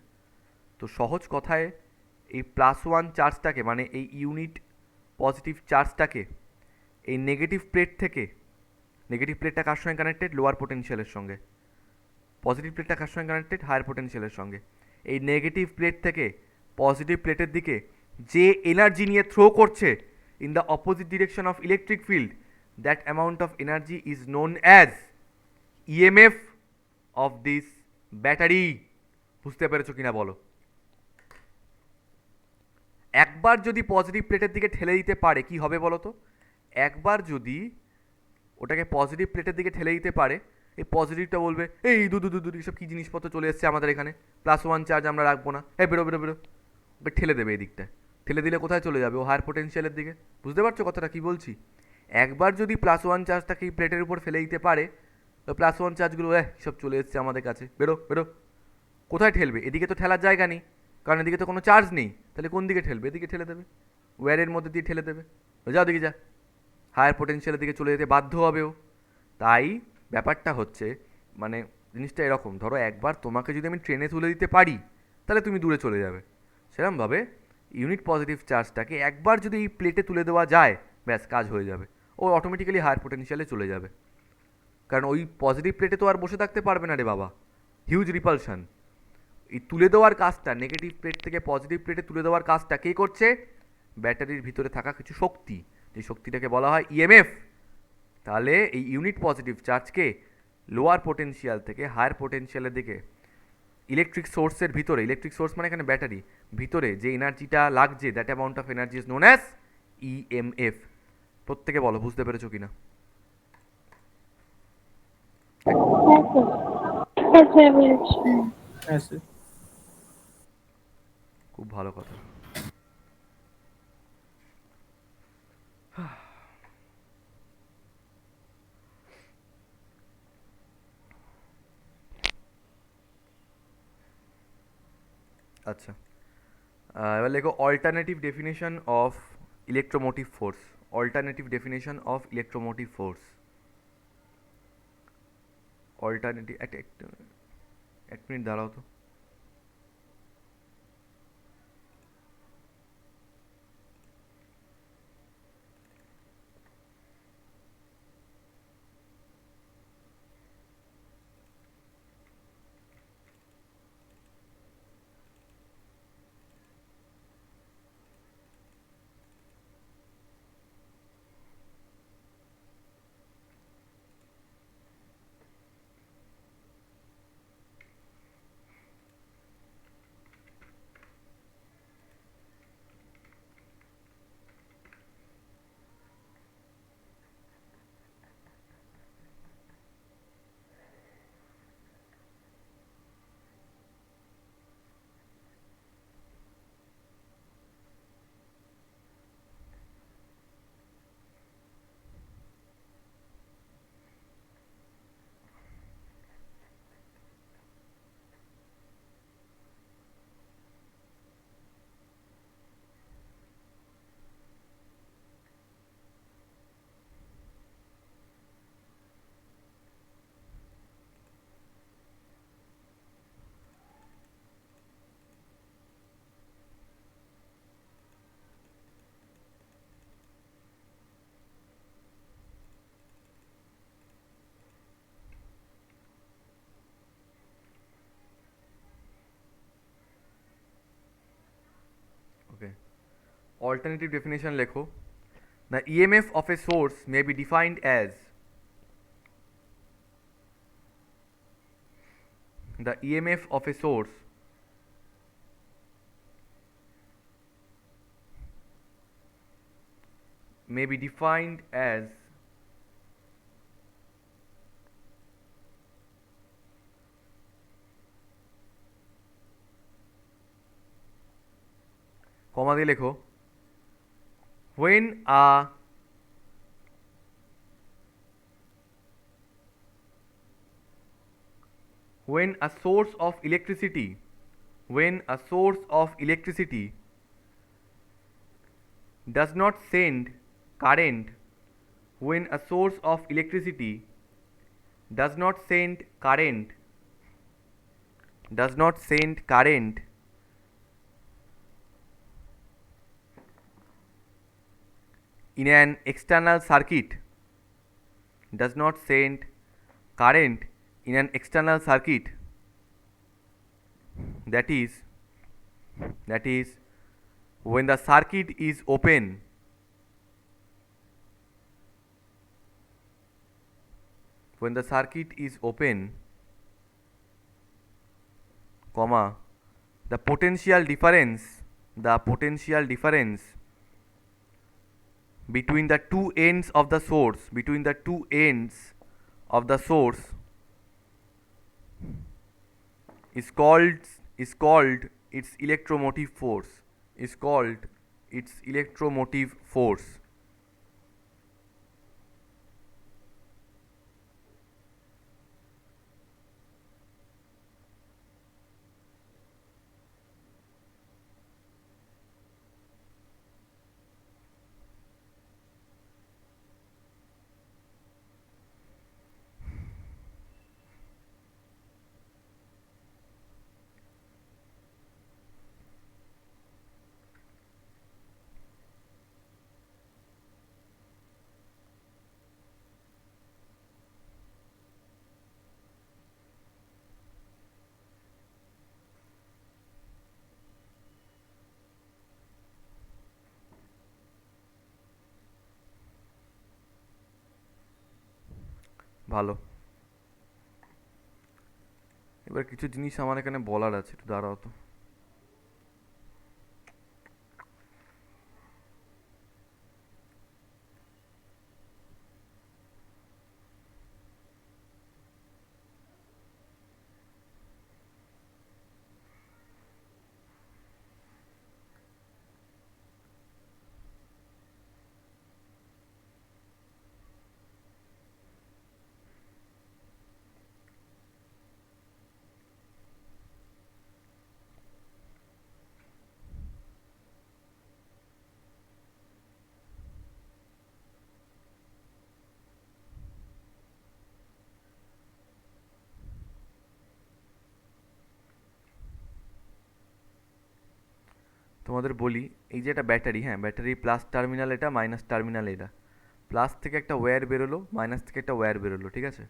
তো সহজ কথায় এই +1 চার্জটাকে, মানে এই ইউনিট পজিটিভ চার্জটাকে এই নেগেটিভ প্লেট থেকে, নেগেটিভ প্লেটটা কার সঙ্গে কানেক্টেড? লোয়ার পোটেনশিয়ালের সঙ্গে। পজিটিভ প্লেটটা কার সঙ্গে কানেক্টেড? হায়ার পোটেনশিয়ালের সঙ্গে। এই নেগেটিভ প্লেট থেকে পজিটিভ প্লেটের দিকে যে এনার্জি নিয়ে থ্রো করছে in the opposite direction of electric field, that amount of energy is known as EMF of this battery. বুঝতে পেরেছো কিনা বলো? একবার যদি পজিটিভ প্লেটের দিকে ঠেলে দিতে পারে কি হবে বলো তো? একবার যদি ওটাকে পজিটিভ প্লেটের দিকে ঠেলে দিতে পারে, এই পজিটিভটা বলবে এই দু সব কী জিনিসপত্র চলে এসছে আমাদের এখানে, +1 চার্জ আমরা রাখবো না, এই বেরো বেরো বেরো, ওকে ঠেলে দেবে এই দিকটায়। ঠেলে দিলে কোথায় চলে যাবে? ও হায়ার পোটেনশিয়ালের দিকে। বুঝতে পারছো কথাটা কী বলছি? একবার যদি +1 চার্জটাকে এই প্লেটের উপর ফেলে দিতে পারে, তো +1 চার্জগুলো সব চলে এসছে আমাদের কাছে, বেরো বেরো। কোথায় ঠেলবে? এদিকে তো ঠেলার জায়গা নেই, কারণ এদিকে তো কোনো চার্জ নেই। তাহলে কোন দিকে ঠেলবে? এদিকে ঠেলে দেবে, ওয়্যারের মধ্যে দিয়ে ঠেলে দেবে। যাও দিকে যা, হায়ার পোটেনশিয়ালের দিকে চলে যেতে বাধ্য হবেও। তাই ব্যাপারটা হচ্ছে, মানে জিনিসটা এরকম, ধরো একবার তোমাকে যদি আমি ট্রেনে তুলে দিতে পারি, তাহলে তুমি দূরে চলে যাবে। সেরকমভাবে ইউনিট পজিটিভ চার্জটাকে একবার যদি এই প্লেটে তুলে দেওয়া যায়, ব্যাস কাজ হয়ে যাবে। ও অটোমেটিক্যালি হায়ার পোটেনশিয়ালে চলে যাবে, কারণ ওই পজিটিভ প্লেটে তো আর বসে থাকতে পারবে না রে বাবা, হিউজ রিপালশন। এই তুলে দেওয়ার কাজটা, নেগেটিভ প্লেট থেকে পজিটিভ প্লেটে তুলে দেওয়ার কাজটা কে করছে? ব্যাটারির ভিতরে থাকা কিছু শক্তি, যে শক্তিটাকে বলা হয় ইএমএফ। তাহলে এই ইউনিট পজিটিভ চার্জকে লোয়ার পোটেনশিয়াল থেকে হায়ার পোটেনশিয়ালের দিকে ইলেকট্রিক সোর্সের ভিতরে, ইলেকট্রিক সোর্স মানে এখানে ব্যাটারি, ভিতরে যে এনার্জিটা লাগছে, that amount of energy is known as EMF. প্রত্যেকে বলো বুঝতে পেরেছো কিনা? হ্যাঁ স্যার। খুব ভালো কথা। আচ্ছা, এবার লেখো alternative definition of electromotive force. Alternative definition of electromotive force. Alternative, এক মিনিট দাঁড়াও তো। Okay. Alternative definition লেখো। The EMF of a source may be defined as the EMF of a source may be defined as কমা দিয়ে লেখো when a source of electricity does not send current when a source of electricity does not send current in an external circuit that is when the circuit is open comma the potential difference between the two ends of the source is called its electromotive force. ভালো। এবার কিছু জিনিস আমার এখানে বলার আছে, একটু দাঁড়াও তো। তোমাদের বলি, এই যে এটা ব্যাটারি, হ্যাঁ ব্যাটারি প্লাস টার্মিনাল এটা, মাইনাস টার্মিনাল এটা। প্লাস থেকে একটা ওয়্যার বেরোলো, মাইনাস থেকে একটা ওয়্যার বেরোলো, ঠিক আছে?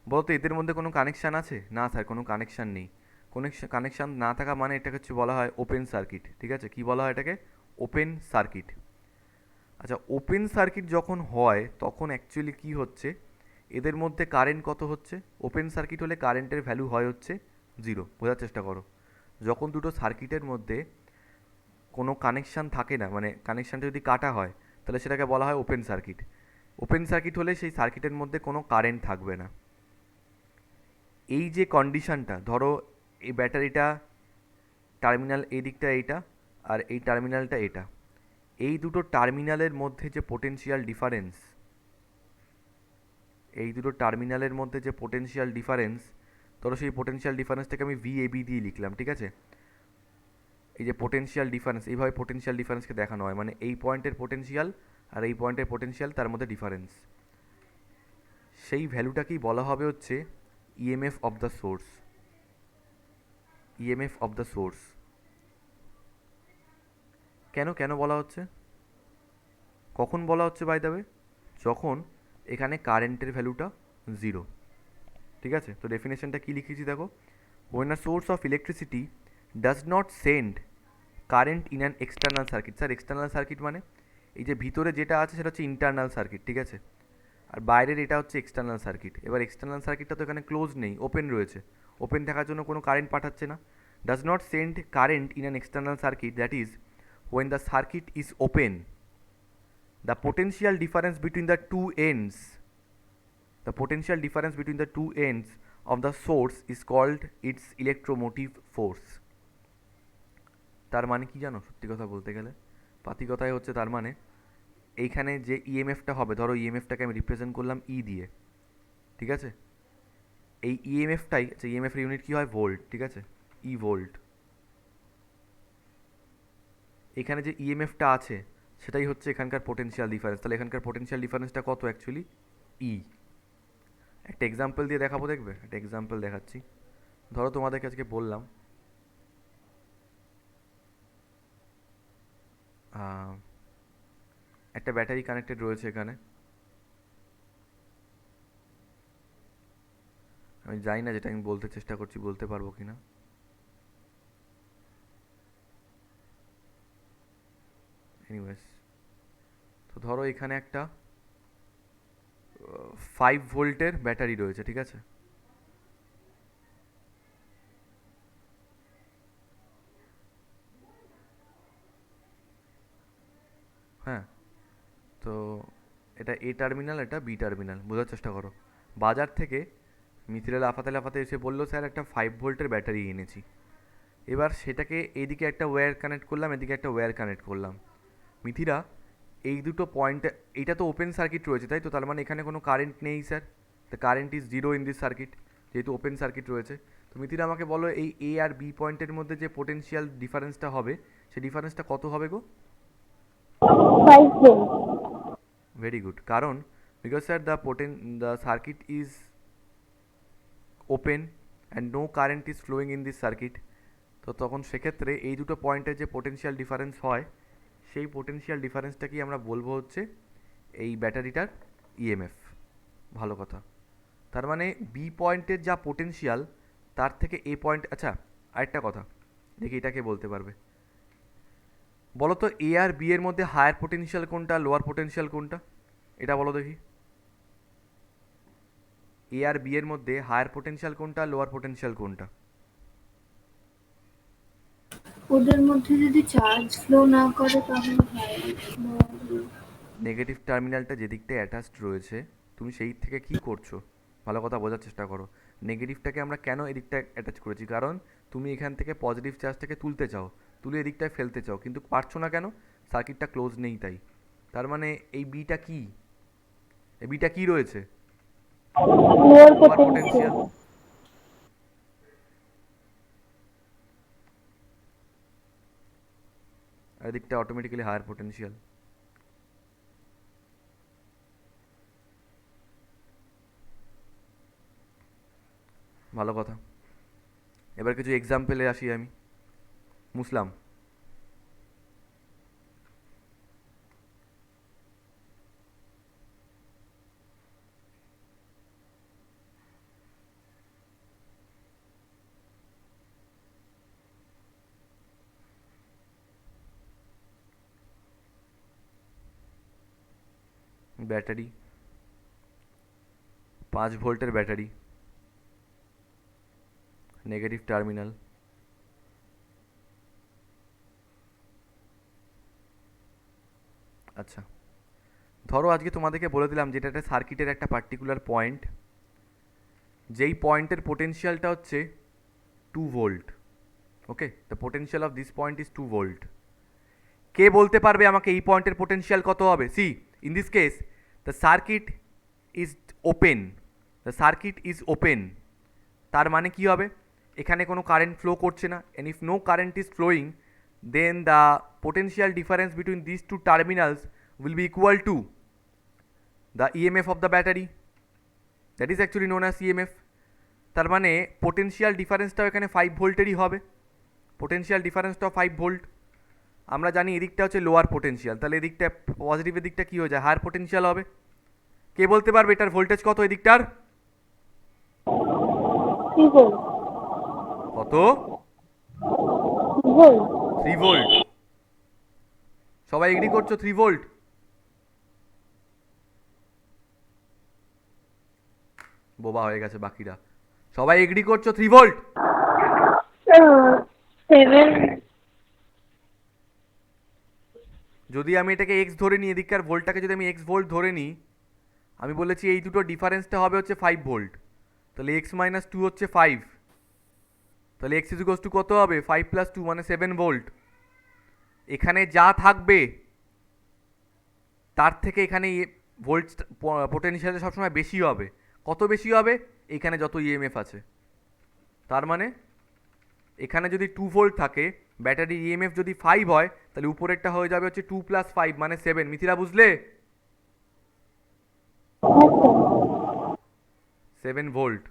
বলতো এদের মধ্যে কোনো কানেকশান আছে? না স্যার, কোনো কানেকশান নেই। কানেকশান না থাকা মানে এটাকে হচ্ছে বলা হয় ওপেন সার্কিট, ঠিক আছে? কি বলা হয় এটাকে? Open circuit. আচ্ছা, ওপেন সার্কিট যখন হয় তখন অ্যাকচুয়ালি কি হচ্ছে, এদের মধ্যে কারেন্ট কত হচ্ছে? ওপেন সার্কিট হলে কারেন্টের ভ্যালু হয় হচ্ছে 0। বোঝার চেষ্টা করো। যখন দুটো সার্কিটের মধ্যে কোনো কানেকশান থাকে না, মানে কানেকশানটা যদি কাটা হয়, তাহলে সেটাকে বলা হয় ওপেন সার্কিট। ওপেন সার্কিট হলে সেই সার্কিটের মধ্যে কোনো কারেন্ট থাকবে না। এই যে কন্ডিশানটা, ধরো এই ব্যাটারিটা টার্মিনাল এই দিকটা এইটা, আর এই টার্মিনালটা এটা, এই দুটো টার্মিনালের মধ্যে যে পোটেনশিয়াল ডিফারেন্স, ধরো সেই পোটেনশিয়াল ডিফারেন্সটাকে আমি VAB দিয়ে লিখলাম, ঠিক আছে? এই যে পোটেনশিয়াল ডিফারেন্স, এইভাবে পোটেনশিয়াল ডিফারেন্সকে দেখানো হয়, মানে এই পয়েন্টের পোটেনশিয়াল আর এই পয়েন্টের পোটেনশিয়াল, তার মধ্যে ডিফারেন্স। সেই ভ্যালুটাকেই বলা হবে হচ্ছে EMF অফ দ্য সোর্স। কেন বলা হচ্ছে, কখন বলা হচ্ছে বাই দ্য ওয়ে? যখন এখানে কারেন্টের ভ্যালুটা 0, ঠিক আছে? তো ডেফিনেশনটা কি লিখেছি দেখো, when a source of electricity does not send current in an external circuit। Sir external circuit মানে এই যে ভিতরে যেটা আছে সেটা হচ্ছে ইন্টারনাল সার্কিট, ঠিক আছে? আর বাইরের এটা হচ্ছে এক্সটার্নাল সার্কিট। এবার এক্সটার্নাল সার্কিটটা তো এখানে ক্লোজ নেই, ওপেন রয়েছে। ওপেন থাকার জন্য কোনো কারেন্ট পাঠাচ্ছে না। Does not send current in an external circuit, that is when the circuit is open, the potential difference between the two ends, the potential difference between the two ends of the source is called its electromotive force. তার মানে কি জানো, সত্যি কথা বলতে গেলে পাতি কথাই হচ্ছে, তার মানে এইখানে যে ইএমএফটা হবে, ধরো ইএমএফটাকে আমি রিপ্রেজেন্ট করলাম ই দিয়ে, ঠিক আছে, এই ইএমএফটাই, আচ্ছা ইএমএফ এর ইউনিট কী হয়, ভোল্ট, ঠিক আছে, ই ভোল্ট। এখানে যে ইএমএফটা আছে সেটাই হচ্ছে এখানকার পোটেনশিয়াল ডিফারেন্স। তাহলে এখানকার পোটেনশিয়াল ডিফারেন্সটা কত অ্যাকচুয়ালি, ই। একটা এক্সাম্পল দিয়ে দেখাবো, দেখবে একটা এক্সাম্পল দেখাচ্ছি। ধরো তোমাদেরকে আজকে বললাম একটা ব্যাটারি কানেক্টেড রয়েছে এখানে, আমি জানি না যেটা আমি বলতে চেষ্টা করছি বলতে পারবো কি না। এনিওয়েজ, তো ধরো এখানে একটা 5 ভোল্টের ব্যাটারি রয়েছে, ঠিক আছে, হ্যাঁ, তো এটা এ টার্মিনাল, এটা বি টার্মিনাল, বোঝার চেষ্টা করো। বাজার থেকে মিথিলা লাফাতে লাফাতে এসে বললো স্যার একটা 5 ভোল্টের ব্যাটারি এনেছি। এবার সেটাকে এইদিকে একটা ওয়্যার কানেক্ট করলাম, এদিকে একটা ওয়্যার কানেক্ট করলাম। মিথিরা এই দুটো পয়েন্টে, এইটা তো ওপেন সার্কিট রয়েছে তাই তো, তার মানে এখানে কোনো কারেন্ট নেই sir, the current is zero in this circuit, যেহেতু ওপেন সার্কিট রয়েছে। তো মিথিরা আমাকে বলো এই এ আর বি পয়েন্টের মধ্যে যে পোটেনশিয়াল ডিফারেন্সটা হবে সেই ডিফারেন্সটা কত হবে গো? 5 volts. ভেরি গুড, কারণ because sir the circuit is open and no current is flowing in this circuit. তো তখন সেক্ষেত্রে এই দুটো পয়েন্টের যে পোটেনশিয়াল ডিফারেন্স হয় সেই পোটেনশিয়াল ডিফারেন্সটাকেই আমরা বলবো হচ্ছে এই ব্যাটারিটার ইএমএফ। ভালো কথা, তার মানে বি পয়েন্টের যা পোটেনশিয়াল তার থেকে এ পয়েন্ট, আচ্ছা আরেকটা কথা দেখি এটাকে বলতে পারবে, বলো তো এ আর বি এর মধ্যে হায়ার পোটেনশিয়াল কোনটা, লোয়ার পোটেনশিয়াল কোনটা, এটা বলো দেখি। এ আর বি এর মধ্যে হায়ার পোটেনশিয়াল কোনটা, লোয়ার পোটেনশিয়াল কোনটা? ওদের মধ্যে যদি চার্জ ফ্লো না করে তাহলে নেগেটিভ টার্মিনালটা যেদিকটায় অ্যাটাচড রয়েছে তুমি সেই থেকে কি করছো, ভালো কথা বোঝার চেষ্টা করো। নেগেটিভটাকে আমরা কেন এদিকটা অ্যাটাচ করেছি, কারণ তুমি এখান থেকে পজিটিভ চার্জটাকে তুলতে চাও, তুলে এদিকটায় ফেলতে চাও, কিন্তু পারছো না কেন, সার্কিটটা ক্লোজ নেই তাই। তার মানে এই বিটা কি, এই বিটা কি রয়েছে, Lower লোয়ার potential. পোটেনশিয়াল। আর এদিকটা অটোমেটিক্যালি হায়ার পোটেনশিয়াল। ভালো কথা, এবার কিছু এক্সাম্পলে আসি আমি। মুসলাম, ব্যাটারি 5 ভোল্টের ব্যাটারি, নেগেটিভ টার্মিনাল, আচ্ছা ধরো আজকে তোমাদেরকে বলে দিলাম যেটা একটা সার্কিটের একটা পার্টিকুলার পয়েন্ট, যেই পয়েন্টের পোটেনশিয়ালটা হচ্ছে 2 volt, okay, the potential of this point is 2 volt. কে বলতে পারবে আমাকে এই পয়েন্টের পোটেনশিয়াল কত হবে? C, in this case the circuit is open, the circuit is open, তার মানে কি হবে, এখানে কোনো কারেন্ট ফ্লো করছে না, and if no current is flowing then the potential difference between this two terminals will be equal to the EMF of the battery, that is actually known as EMF. তার মানে পোটেনশিয়াল ডিফারেন্সটাও এখানে 5 ভোল্টেরই হবে, পোটেনশিয়াল ডিফারেন্সটাও 5 ভোল্ট। আমরা জানি এদিকটা হচ্ছে লোয়ার পোটেনশিয়াল, তাহলে এদিকটা পজিটিভের দিকটা কী হয়ে যায়, হায়ার পোটেনশিয়াল হবে। কে বলতে পারবে এটার ভোল্টেজ কত, এদিকটার 3 volts. কত? Volt. 3 ভোল্ট। সবাই এগ্রি করছো 3 ভোল্ট? বোবা হয়ে গেছে বাকিরা, সবাই এগ্রি করছো 3 ভোল্ট? 7. যদি আমি এটাকে এক্স ধরে নিই, এদিককার ভোল্টটাকে যদি আমি এক্স ভোল্ট ধরে নিই, আমি বলেছি এই দুটো ডিফারেন্সটা হবে হচ্ছে 5 ভোল্ট, তাহলে এক্স মাইনাস টু হচ্ছে 5, তাহলে এক্স ইজ ইকুয়ালস টু কত হবে 5 প্লাস 2 মানে 7 ভোল্ট। এখানে যা থাকবে তার থেকে এখানে ভোল্ট পোটেনশিয়ালটা সবসময় বেশি হবে। কত বেশি হবে? এখানে যত ইএমএফ আছে, তার মানে এখানে যদি 2 ভোল্ট থাকে, ব্যাটারির ইএমএফ যদি 5 হয়, তাহলে উপরেরটা হয়ে যাবে হচ্ছে 2 প্লাস 5 মানে 7। মিথিলা বুঝলে? 7 ভোল্ট।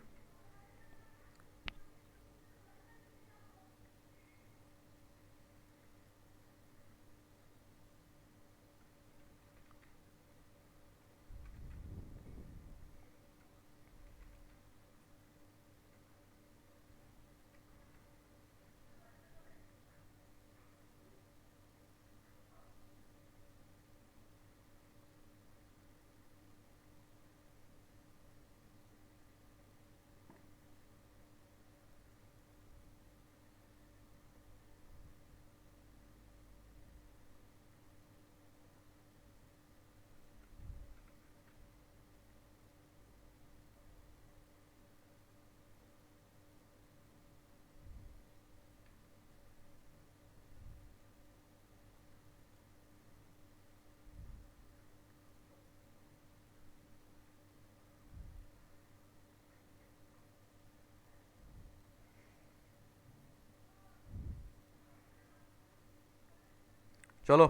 চলো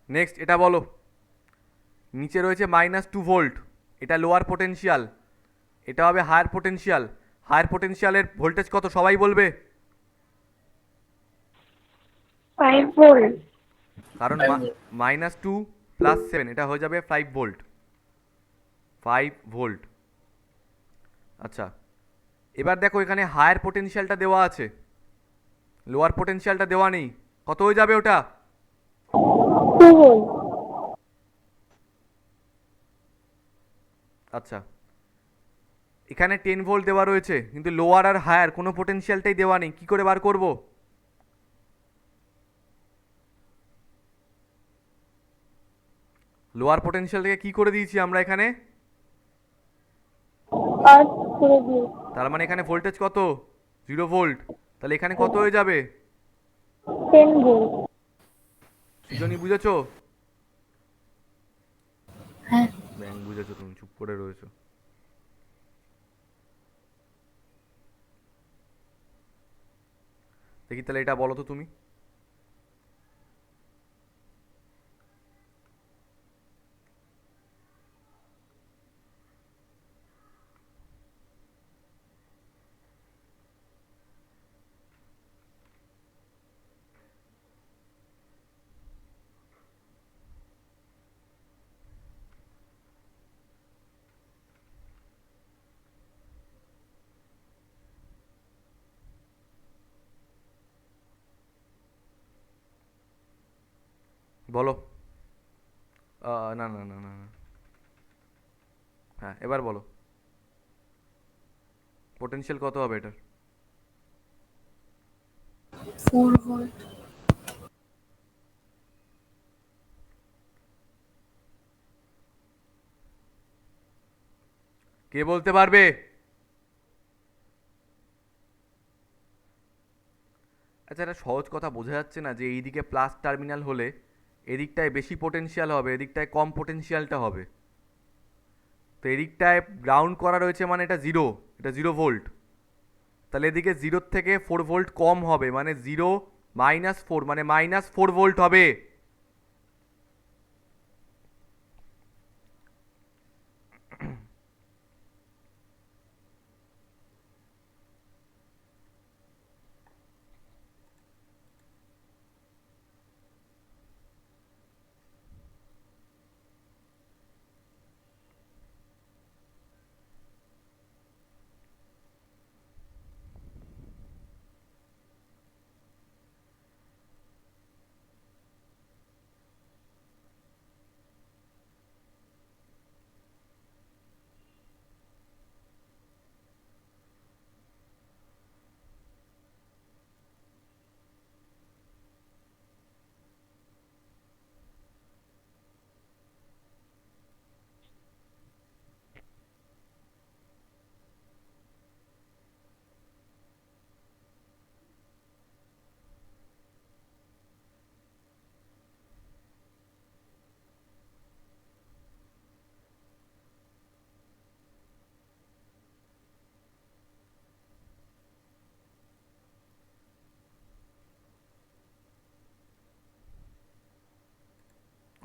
নেক্সট এটা বলো। নিচে রয়েছে -2 ভোল্ট, এটা লোয়ার পোটেনশিয়াল, এটা হবে হায়ার পোটেনশিয়াল। হায়ার পোটেনশিয়ালের ভোল্টেজ কত সবাই বলবে? 5 volt. কারণ -2 প্লাস 7 এটা হয়ে যাবে 5 ভোল্ট। 5 ভোল্ট। আচ্ছা, এবার দেখো এখানে হায়ার পোটেনশিয়ালটা দেওয়া আছে, লোয়ার পোটেনশিয়ালটা দেওয়া নেই। কত হয়ে যাবে ওটা? 2 volt. আচ্ছা, এখানে 10 ভোল্ট দেওয়া রয়েছে, কিন্তু লোয়ার আর হায়ার কোনো পোটেনশিয়ালটাই দেওয়া নেই। কি করে বার করব? লোয়ার পোটেনশিয়ালটাকে কি করে দিয়েছি আমরা এখানে? Earth করে দিই। তার মানে এখানে ভোল্টেজ কত? 0 ভোল্ট। তাহলে এখানে কত হয়ে যাবে? 10 volt. সৃজনী বুঝেছো? হ্যাঁ। ব্যাং বুঝেছো, তুমি চুপ করে রয়েছো। দেখি তাহলে এটা বলো তো তুমি। বলো। না না না না না, হ্যাঁ এবার বলো পোটেনশিয়াল কত হবে এটার? 4 ভোল্ট। কে বলতে পারবে? আচ্ছা, এটা সহজ কথা বোঝা যাচ্ছে না যে এইদিকে প্লাস টার্মিনাল হলে এদিকটায় বেশি পোটেনশিয়াল হবে, এদিকটায় কম পোটেনশিয়ালটা হবে। তো এদিকটায় গ্রাউন্ড করা রয়েছে মানে এটা 0, এটা 0 ভোল্ট। তাহলে এদিকে 0 থেকে 4 ভোল্ট কম হবে, মানে 0 -4 মানে -4 ভোল্ট হবে।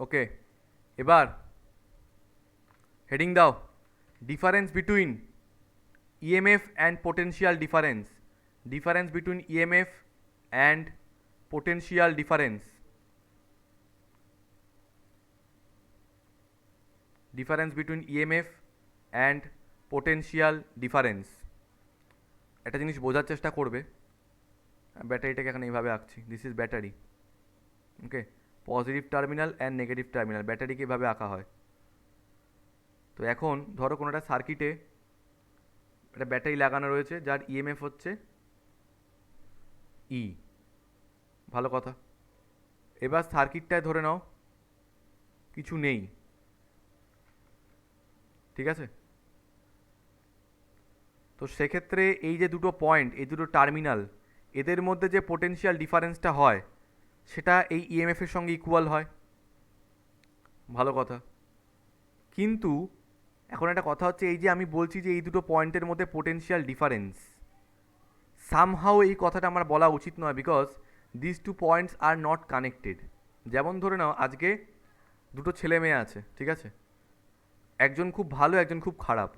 ওকে, এবার হেডিং দাও, difference between EMF and potential difference, difference between EMF and potential difference, difference between EMF and potential difference. একটা জিনিস বোঝার চেষ্টা করবে, ব্যাটারিটাকে এখন এইভাবে আঁকছি, this is battery, okay, positive terminal and negative terminal, ব্যাটারিকে এভাবে আঁকা হয়। তো এখন ধরো কোনো একটা সার্কিটে একটা ব্যাটারি লাগানো রয়েছে যার ইএমএফ হচ্ছে ই, ভালো কথা। এবার সার্কিটটায় ধরে নাও কিছু নেই, ঠিক আছে? তো সেক্ষেত্রে এই যে দুটো পয়েন্ট, এই দুটো টার্মিনাল, এদের মধ্যে যে পোটেনশিয়াল ডিফারেন্সটা হয় সেটা এই ইএমএফের সঙ্গে ইকুয়াল হয়, ভালো কথা। কিন্তু এখন একটা কথা হচ্ছে, এই যে আমি বলছি যে এই দুটো পয়েন্টের মধ্যে পোটেনশিয়াল ডিফারেন্স, সামহাও এই কথাটা আমার বলা উচিত নয়, because this two points are not connected. যেমন ধরে নাও আজকে দুটো ছেলে মেয়ে আছে, ঠিক আছে, একজন খুব ভালো একজন খুব খারাপ,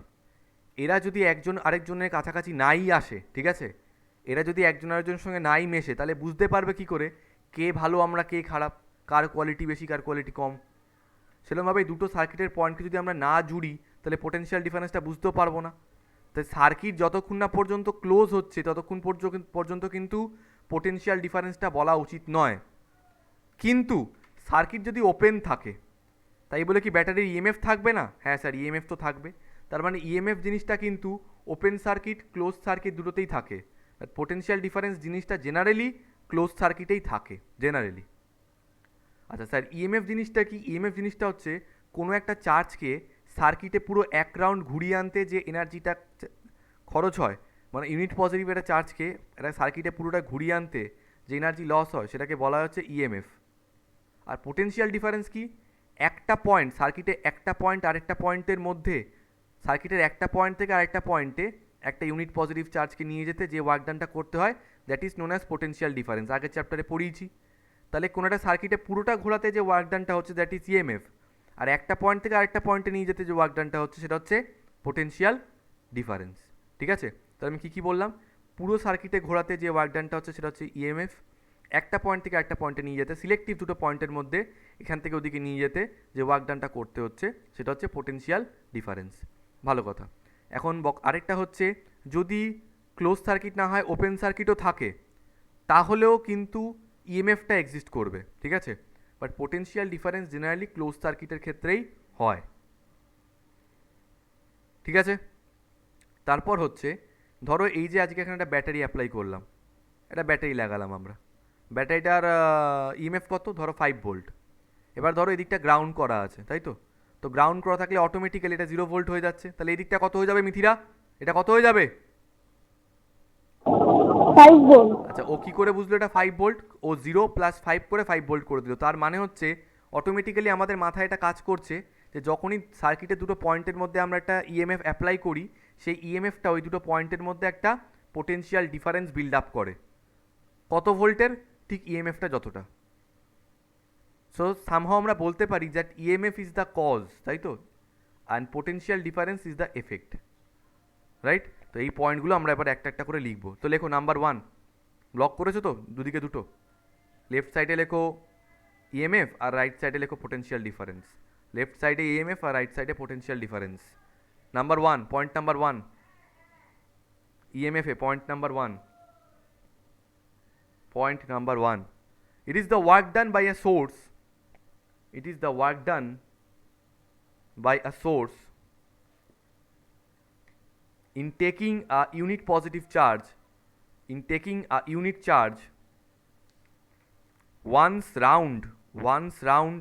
এরা যদি একজন আরেকজনের কাছাকাছি নাই আসে, ঠিক আছে, এরা যদি একজন আরেকজনের সঙ্গে নাই মেশে, তাহলে বুঝতে পারবে কি করে কে ভালো আমরা কে খারাপ, কার কোয়ালিটি বেশি কার কোয়ালিটি কম। সেরকমভাবে এই দুটো সার্কিটের পয়েন্টকে যদি আমরা না জুড়ি তাহলে পোটেনশিয়াল ডিফারেন্সটা বুঝতেও পারবো না। তাই সার্কিট যতক্ষণ না পর্যন্ত ক্লোজ হচ্ছে ততক্ষণ পর্যন্ত কিন্তু পোটেনশিয়াল ডিফারেন্সটা বলা উচিত নয়। কিন্তু সার্কিট যদি ওপেন থাকে, তাই বলে কি ব্যাটারির ইএমএফ থাকবে না? হ্যাঁ স্যার, ইএমএফ তো থাকবে। তার মানে ইএমএফ জিনিসটা কিন্তু ওপেন সার্কিট ক্লোজ সার্কিট দুটোতেই থাকে। পোটেনশিয়াল ডিফারেন্স জিনিসটা জেনারেলি ক্লোজ সার্কিটেই থাকে জেনারেলি। আচ্ছা স্যার, ইএমএফ জিনিসটা কি? ইএমএফ জিনিসটা হচ্ছে কোনো একটা চার্জকে সার্কিটে পুরো এক রাউন্ড ঘুরিয়ে আনতে যে এনার্জিটা খরচ হয়, মানে ইউনিট পজিটিভ একটা চার্জকে একটা সার্কিটে পুরোটা ঘুরিয়ে আনতে যে এনার্জি লস হয় সেটাকে বলা হচ্ছে ইএমএফ। আর পোটেনশিয়াল ডিফারেন্স কি? একটা পয়েন্ট সার্কিটে, একটা পয়েন্ট আরেকটা পয়েন্টের মধ্যে, সার্কিটের একটা পয়েন্ট থেকে আরেকটা পয়েন্টে একটা ইউনিট পজিটিভ চার্জকে নিয়ে যেতে যে ওয়ার্কডানটা করতে হয়, that is known as potential difference. আগের চ্যাপ্টারে পড়িয়েছি। তাহলে কোনো একটা সার্কিটে পুরোটা ঘোরাতে যে ওয়ার্কডানটা হচ্ছে দ্যাট ইজ ইএমএফ, আর একটা পয়েন্ট থেকে আরেকটা পয়েন্টে নিয়ে যেতে যে ওয়ার্কডানটা হচ্ছে সেটা হচ্ছে পোটেনশিয়াল ডিফারেন্স। ঠিক আছে? তাহলে আমি কী বললাম? পুরো সার্কিটে ঘোরাতে যে ওয়ার্কডানটা হচ্ছে সেটা হচ্ছে ইএমএফ, একটা পয়েন্ট থেকে একটা পয়েন্টে নিয়ে যেতে, সিলেক্টিভ দুটো পয়েন্টের মধ্যে এখান থেকে ওদিকে নিয়ে যেতে যে ওয়ার্কডানটা করতে হচ্ছে সেটা হচ্ছে পোটেনশিয়াল ডিফারেন্স। ভালো কথা। এখন আরেকটা হচ্ছে, যদি ক্লোজ সার্কিট না হয় ওপেন সার্কিটও থাকে তাহলেও কিন্তু ইএমএফটা এক্সিস্ট করবে, ঠিক আছে? But potential difference generally close সার্কিটের ক্ষেত্রেই হয়, ঠিক আছে? তারপর হচ্ছে, ধরো এই যে আজকে এখানে একটা ব্যাটারি অ্যাপ্লাই করলাম, একটা ব্যাটারি লাগালাম আমরা, ব্যাটারিটার ইএমএফ কত? ধরো 5 ভোল্ট। এবার ধরো এদিকটা গ্রাউন্ড করা আছে, তাই তো? তো গ্রাউন্ড করা থাকলে অটোমেটিক্যালি এটা 0 ভোল্ট হয়ে যাচ্ছে। তাহলে এই দিকটা কত হয়ে যাবে মিথিরা? এটা কত হয়ে যাবে? 5 ভোল্ট। আচ্ছা, ও কি করে বুঝলো এটা 5 ভোল্ট? ও 0 + 5 করে 5 ভোল্ট করে দিল। তার মানে হচ্ছে অটোমেটিক্যালি আমাদের মাথায় এটা কাজ করছে যে যখনই সার্কিটের দুটো পয়েন্টের মধ্যে আমরা একটা ইএমএফ অ্যাপ্লাই করি, সেই ইএমএফটা ওই দুটো পয়েন্টের মধ্যে একটা পোটেনশিয়াল ডিফারেন্স বিল্ড আপ করে। কত ভোল্টের? ঠিক ইএমএফটা যতটা। সো সামহাও আমরা বলতে পারি that EMF is the cause, তাই তো, and potential difference is the effect, right? তো এই পয়েন্টগুলো আমরা এবার একটা একটা করে লিখবো। তো লেখো নাম্বার 1, ব্লক করেছো তো দুদিকে দুটো, লেফট সাইডে লেখো ইএমএফ আর রাইট সাইডে লেখো পোটেনশিয়াল ডিফারেন্স। লেফট সাইডে ইএমএফ আর রাইট সাইডে potential difference. Number 1, point number 1, EMF এ point number 1, point number 1, it is the work done by a source, it is the work done by a source in taking a unit positive charge, in taking a unit charge once round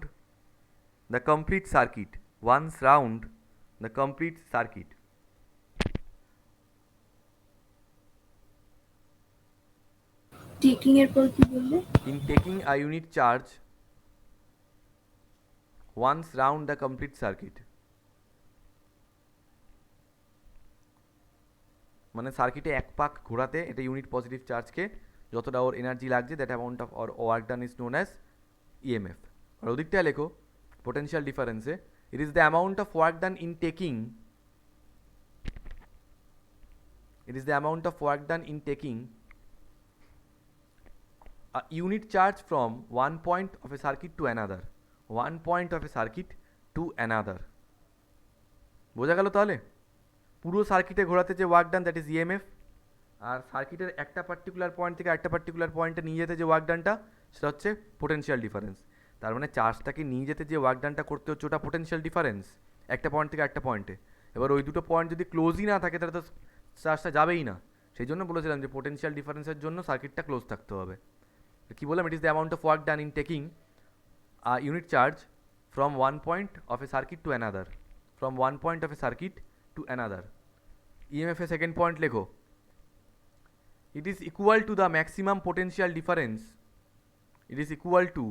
the complete circuit, once round the complete circuit. Taking এর পর কি বললে? In taking a unit charge once round the complete circuit, মানে সার্কিটে এক পাক ঘোরাতে এটা ইউনিট পজিটিভ চার্জকে যতটা ওর এনার্জি লাগছে দ্যাট অ্যামাউন্ট অফ ওর work done is known as EMF. আর ওদিকটায় লেখো potential difference, it is the amount of work done in taking a unit charge from one point of a circuit to another. বোঝা গেল তাহলে? পুরো সার্কিটে ঘোরাতে যে work done, that is EMF. আর সার্কিটের একটা পার্টিকুলার পয়েন্ট থেকে একটা পার্টিকুলার পয়েন্টে নিয়ে যেতে যে ওয়ার্ক ডানটা, সেটা হচ্ছে পোটেনশিয়াল ডিফারেন্স। তার মানে চার্জটাকে নিয়ে যেতে যে ওয়ার্ক ডানটা করতে হচ্ছে, ওটা পোটেনশিয়াল ডিফারেন্স, একটা পয়েন্ট থেকে একটা পয়েন্টে। এবার ওই দুটো পয়েন্ট যদি ক্লোজই না থাকে, তাহলে তো চার্জটা যাবেই না। সেই জন্য বলেছিলাম যে পোটেনশিয়াল ডিফারেন্সের জন্য সার্কিটটা ক্লোজ থাকতে হবে। কী বললাম? It is the amount of work done in taking a unit charge from one point of A circuit to another. From one point of A circuit to another. EMF এর সেকেন্ড পয়েন্ট লেখো, it is equal to the maximum potential difference. It is equal to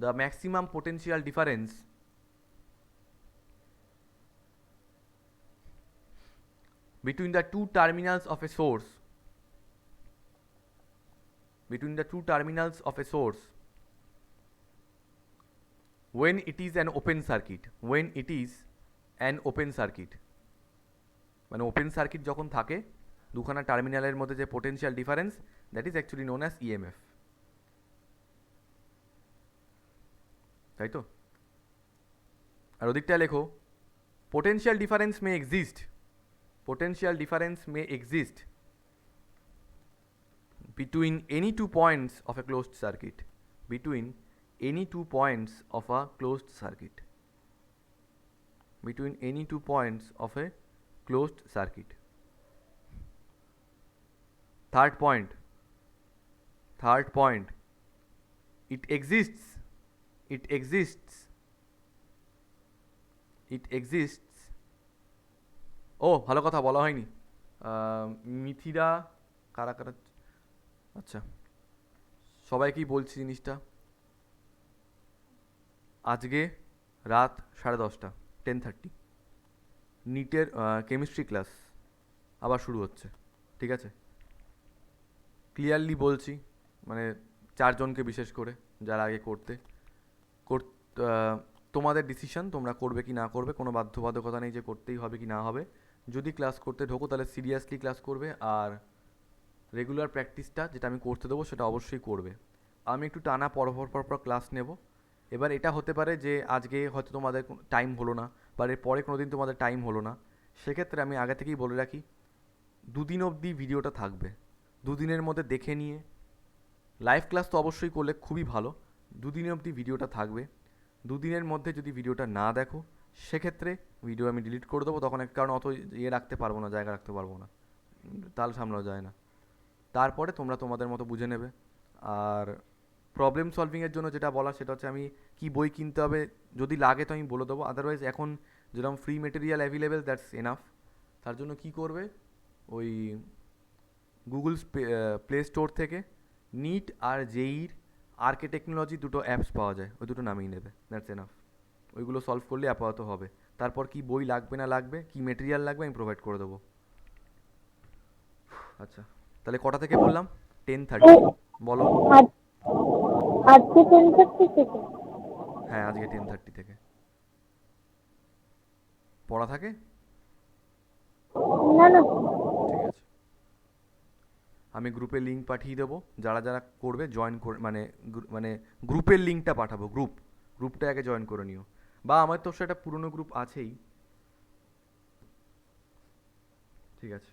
the maximum potential difference between the two terminals of a source. Between the two terminals of a source when it is an open circuit. When it is an open circuit. মানে ওপেন সার্কিট যখন থাকে, দুখানা টার্মিনালের মধ্যে যে potential difference, that is actually known as EMF. তাই তো? আর ওদিকটায় লেখো, potential difference May exist. Potential difference May exist between any two points of a closed circuit. Between any two points of a closed circuit. Between any two points of a closed circuit. Third point, it exists ও ভালো কথা বলা হয়নি। মিথিরা কারা কারা, আচ্ছা সবাইকেই বলছি জিনিসটা, আজকে রাত 10:30 10:30 নিটের কেমিস্ট্রি ক্লাস আবার শুরু হচ্ছে, ঠিক আছে? ক্লিয়ারলি বলছি, মানে 4 জনকে বিশেষ করে, যারা আগে তোমাদের ডিসিশন, তোমরা করবে কি না করবে, কোনো বাধ্যবাধকতা নেই যে করতেই হবে কি না হবে। যদি ক্লাস করতে ঢোকো তাহলে সিরিয়াসলি ক্লাস করবে, আর রেগুলার প্র্যাকটিসটা যেটা আমি করতে দেবো সেটা অবশ্যই করবে। আমি একটু টানা পরপর ক্লাস নেব। এবার এটা হতে পারে যে আজকে হয়তো তোমাদের টাইম হলো না, বা এর পরে কোনো দিন তোমাদের টাইম হলো না, সেক্ষেত্রে আমি আগে থেকেই বলে রাখি 2 দিন অবধি ভিডিওটা থাকবে। 2 দিনের মধ্যে দেখে নিয়ে, লাইভ ক্লাস তো অবশ্যই করলে খুবই ভালো, 2 দিন অবধি ভিডিওটা থাকবে। 2 দিনের মধ্যে যদি ভিডিওটা না দেখো, সেক্ষেত্রে ভিডিও আমি ডিলিট করে দেবো। তখন কারণ অত রাখতে পারবো না, জায়গা রাখতে পারবো না, তাল সামলানো যায় না। তারপরে তোমরা তোমাদের মতো বুঝে নেবে। আর প্রবলেম সলভিংয়ের জন্য যেটা বলা, সেটা হচ্ছে আমি কি বই কিনতে হবে যদি লাগে তো আমি বলে দেবো। আদারওয়াইজ এখন যেরকম free material available, that's enough. তার জন্য কি করবে, ওই গুগল প্লে স্টোর থেকে নিট আর জেইর আরকে টেকনোলজি দুটো অ্যাপস পাওয়া যায়, ওই দুটো নামিয়ে নেবে, দ্যাটস এনাফ। ওইগুলো সলভ করলে আপাতত হবে। তারপর কি বই লাগবে না লাগবে, কি মেটেরিয়াল লাগবে, আমি প্রোভাইড করে দেবো। আচ্ছা, তাহলে কটা থেকে বললাম? 10:30 বলো। আজকে 10:30 থেকে? হ্যাঁ, আজকে 10:30 থেকে পড়া থাকে। না না, ঠিক আছে, আমি গ্রুপের লিঙ্ক পাঠিয়ে দেবো। যারা যারা করবে জয়েন করে, মানে গ্রুপের লিঙ্কটা পাঠাবো। গ্রুপটা আগে জয়েন করে নিও, বা আমার তো সেটা পুরনো গ্রুপ আছেই। ঠিক আছে,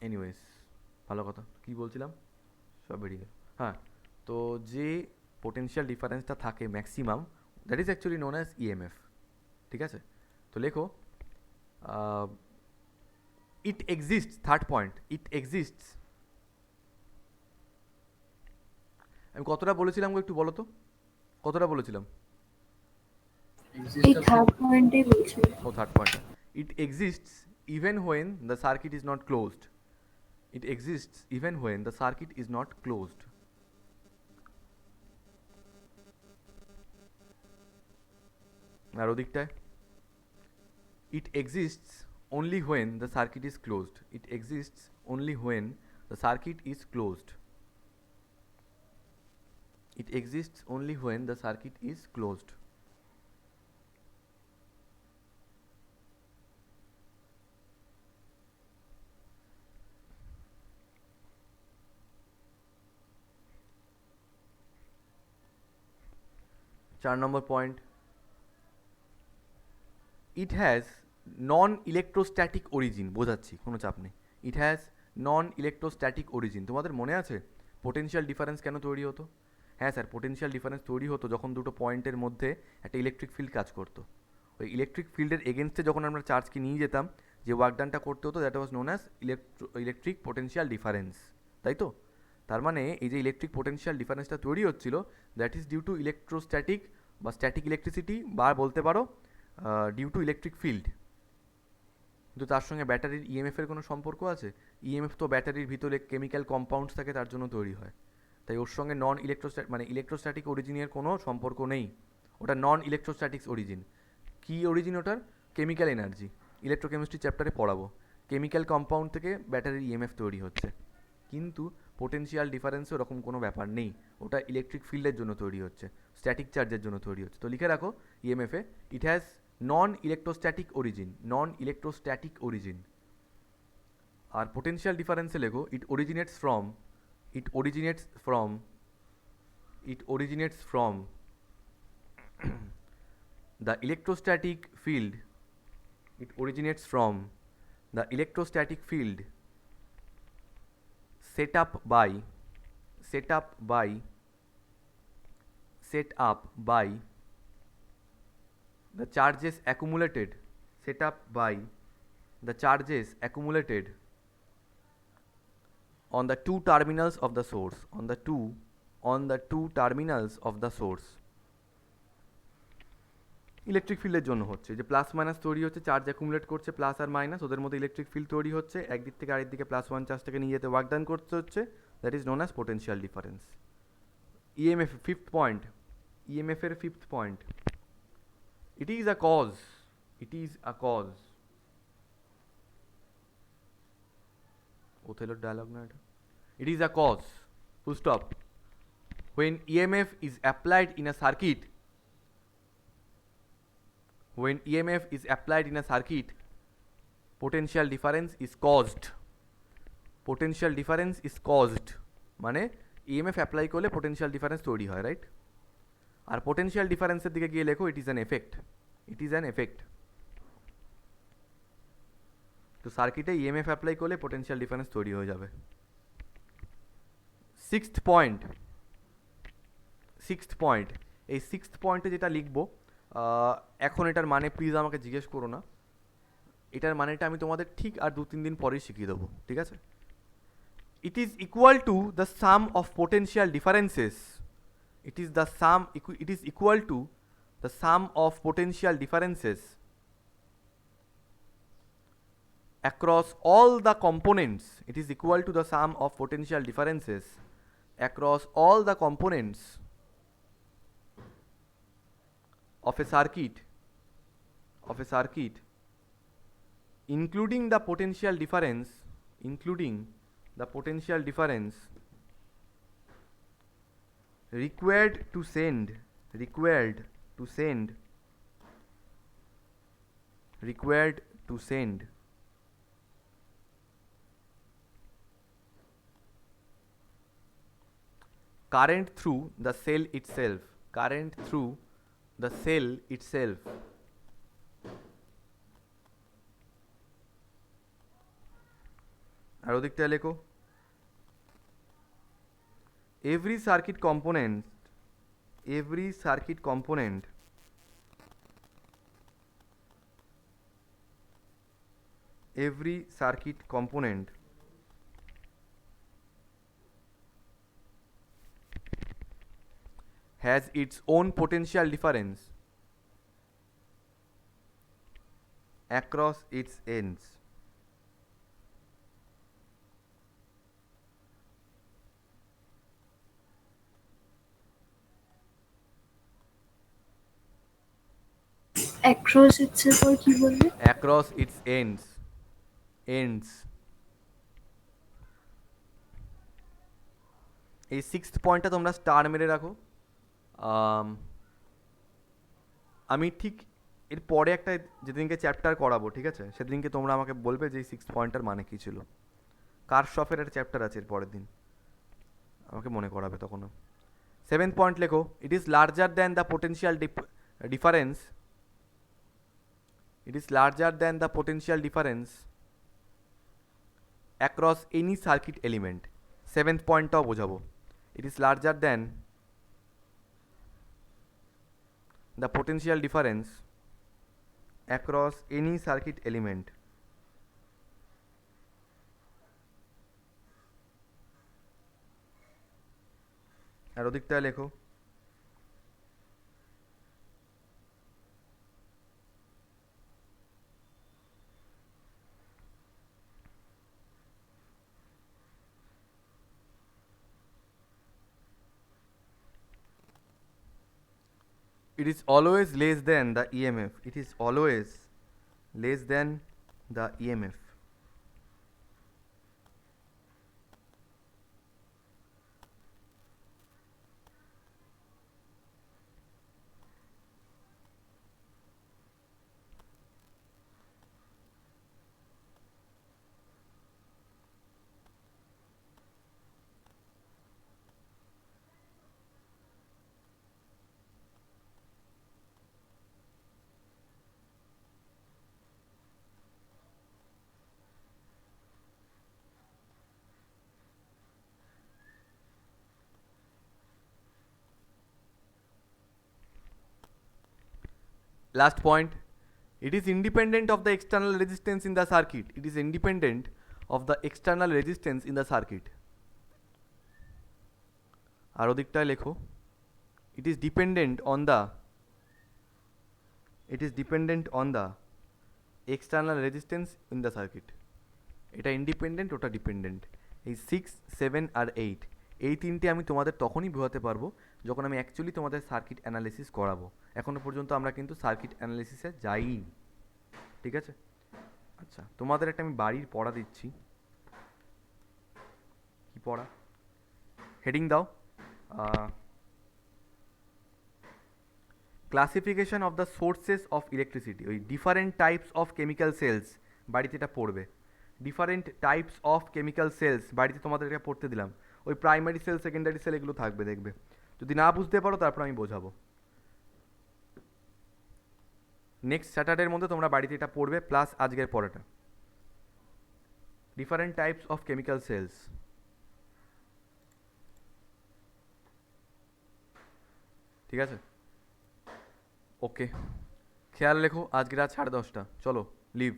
এনিওয়েজ ভালো কথা। কি বলছিলাম, সব বেরিয়ে গেল। হ্যাঁ, তো যে পোটেনশিয়াল ডিফারেন্সটা থাকে maximum, that is actually known as EMF. ঠিক আছে, তো লেখো ইট exists. Third point, it exists. আমি কতটা বলেছিলাম একটু বলো তো, কতটা বলেছিলাম? এই থার্ড পয়েন্টে বলছি। Oh, third point. It exists even when the circuit is not closed. It exists even when the circuit is not closed. আর ওদিকটায়, it exists only when the circuit is closed. It exists only when the circuit is closed. It exists only when the circuit is closed. 4 number point, it has non electrostatic origin. বোঝাচ্ছি, কোনো চাপ নেই। ইট হ্যাজ নন ইলেকট্রোস্ট্যাটিক অরিজিন। তোমাদের মনে আছে পোটেনশিয়াল ডিফারেন্স কেন তৈরি হতো? হ্যাঁ স্যার, পোটেনশিয়াল ডিফারেন্স তৈরি হতো যখন দুটো পয়েন্টের মধ্যে একটা ইলেকট্রিক ফিল্ড কাজ করতো। ওই ইলেকট্রিক ফিল্ডের এগেনস্টে যখন আমরা চার্জকে নিয়ে যেতাম, যে ওয়ার্কডানটা করতে হতো, that was known as electric potential difference, তাই তো? তার মানে এই যে ইলেকট্রিক পোটেনশিয়াল ডিফারেন্সটা তৈরি হচ্ছিল, that is due to electrostatic বা স্ট্যাটিক ইলেকট্রিসিটি, বা বলতে পারো ডিউ টু ইলেকট্রিক ফিল্ড। কিন্তু তার সঙ্গে ব্যাটারির ইএমএফের কোনো সম্পর্ক আছে? ইএমএফ তো ব্যাটারির ভিতরে কেমিক্যাল কম্পাউন্ডস থাকে, তার জন্য তৈরি হয়। তাই ওর সঙ্গে নন মানে ইলেকট্রোস্ট্যাটিক অরিজিনের কোনো সম্পর্ক নেই। ওটা নন ইলেকট্রোস্ট্যাটিক্স অরিজিন। কী অরিজিন ওটার? Chemical energy. ইলেকট্রোকেমিস্ট্রি চ্যাপ্টারে পড়াবো। কেমিক্যাল কম্পাউন্ড থেকে ব্যাটারির ইএমএফ তৈরি হচ্ছে। কিন্তু পোটেনশিয়াল ডিফারেন্সে ওরকম কোনো ব্যাপার নেই, ওটা ইলেকট্রিক ফিল্ডের জন্য তৈরি হচ্ছে, স্ট্যাটিক চার্জের জন্য তৈরি হচ্ছে। তো লিখে রাখো ইএমএফে, it has non electrostatic origin, non electrostatic origin. আর পোটেনশিয়াল ডিফারেন্সে লেখো it originates from the electrostatic field, it originates from the electrostatic field set up by the charges accumulated on the two terminals of the source, electric ফিল্ডের জন্য হচ্ছে, যে প্লাস মাইনাস তৈরি হচ্ছে, চার্জ অ্যাকুমুলেট করছে প্লাস আর মাইনাস, ওদের মধ্যে ইলেকট্রিক ফিল্ড তৈরি হচ্ছে, একদিক থেকে আরেক দিকে প্লাস ওয়ান চার্জটাকে নিয়ে যেতে ওয়ার্ক ডান করতে হচ্ছে, that is known as potential difference. EMF fifth point, ইএমএফের fifth point, it is a cause, ওথেলোর ডায়লগ না এটা? It is a cause, full stop. when EMF is applied in a circuit, potential difference is caused. মানে EMF অ্যাপ্লাই করলে পোটেনশিয়াল ডিফারেন্স তৈরি হয়, রাইট? আর পোটেনশিয়াল ডিফারেন্সের দিকে গিয়ে লেখো ইট ইজ অ্যান এফেক্ট। তো সার্কিটে ইএমএফ অ্যাপ্লাই করলে পোটেনশিয়াল ডিফারেন্স তৈরি হয়ে যাবে। সিক্সথ পয়েন্ট, এই সিক্সথ পয়েন্টে যেটা লিখবো, এখন এটার মানে প্লিজ আমাকে জিজ্ঞেস করো না, এটার মানেটা আমি তোমাদের ঠিক আর 2-3 দিন পরেই শিখিয়ে দেবো, ঠিক আছে? It is equal to the some of potential differences, it is equal to the sum of potential differences across all the components. It is equal to the sum of potential differences across all the components of a circuit, including the potential difference required to send current through the cell itself, আর ওদিকটা লেখো every circuit component has its own potential difference across its ends. across itself or কি বললে? Across its ends. এই সিক্সথ পয়েন্টটা তোমরা স্টার মেরে রাখো। আমি ঠিক এর পরে একটা যেদিনকে চ্যাপ্টার করাবো, ঠিক আছে, সেদিনকে তোমরা আমাকে বলবে যে এই সিক্সথ পয়েন্টটার মানে কী ছিল। কারশফের একটা চ্যাপ্টার আছে এর পরের দিন, আমাকে মনে করাবে তখনও। 7th পয়েন্ট লেখো, it is larger than the potential difference, it is larger than the potential difference across any circuit element. 7th পয়েন্টটাও বোঝাবো, it is larger than the potential difference across any circuit element. আর ওদিকটা লেখো, it is always less than the EMF. It is always less than the EMF. Last point, it is independent of the external resistance in the circuit. It is independent of the external resistance in the circuit. আর ওদিকটায় লেখো, it is dependent on the external resistance in the circuit. এটা ইন্ডিপেন্ডেন্ট, ওটা ডিপেন্ডেন্ট। এই 6, 7 আর 8 এই তিনটে আমি তোমাদের তখনই বোঝাতে পারবো যখন আমি অ্যাকচুয়ালি তোমাদের সার্কিট অ্যানালিসিস করাবো। এখনও পর্যন্ত আমরা কিন্তু সার্কিট অ্যানালিসিসে যাইনি, ঠিক আছে? আচ্ছা, তোমাদের একটা আমি বাড়ির পড়া দিচ্ছি। কি পড়া? হেডিং দাও, classification of the sources of electricity. ওই different types of chemical cells বাড়িতে এটা পড়বে। Different types of chemical cells বাড়িতে তোমাদের এটা পড়তে দিলাম। ওই প্রাইমারি সেল, সেকেন্ডারি সেল এগুলো থাকবে, দেখবে। যদি না বুঝতে পারো তারপর আমি বোঝাবো। নেক্সট স্যাটারডের মধ্যে তোমরা বাড়িতে এটা পড়বে, প্লাস আজকের পড়াটা। Different types of chemical cells, ঠিক আছে? ওকে, খেয়াল রেখো, আজকে রাত 10:30। চলো, লিভ।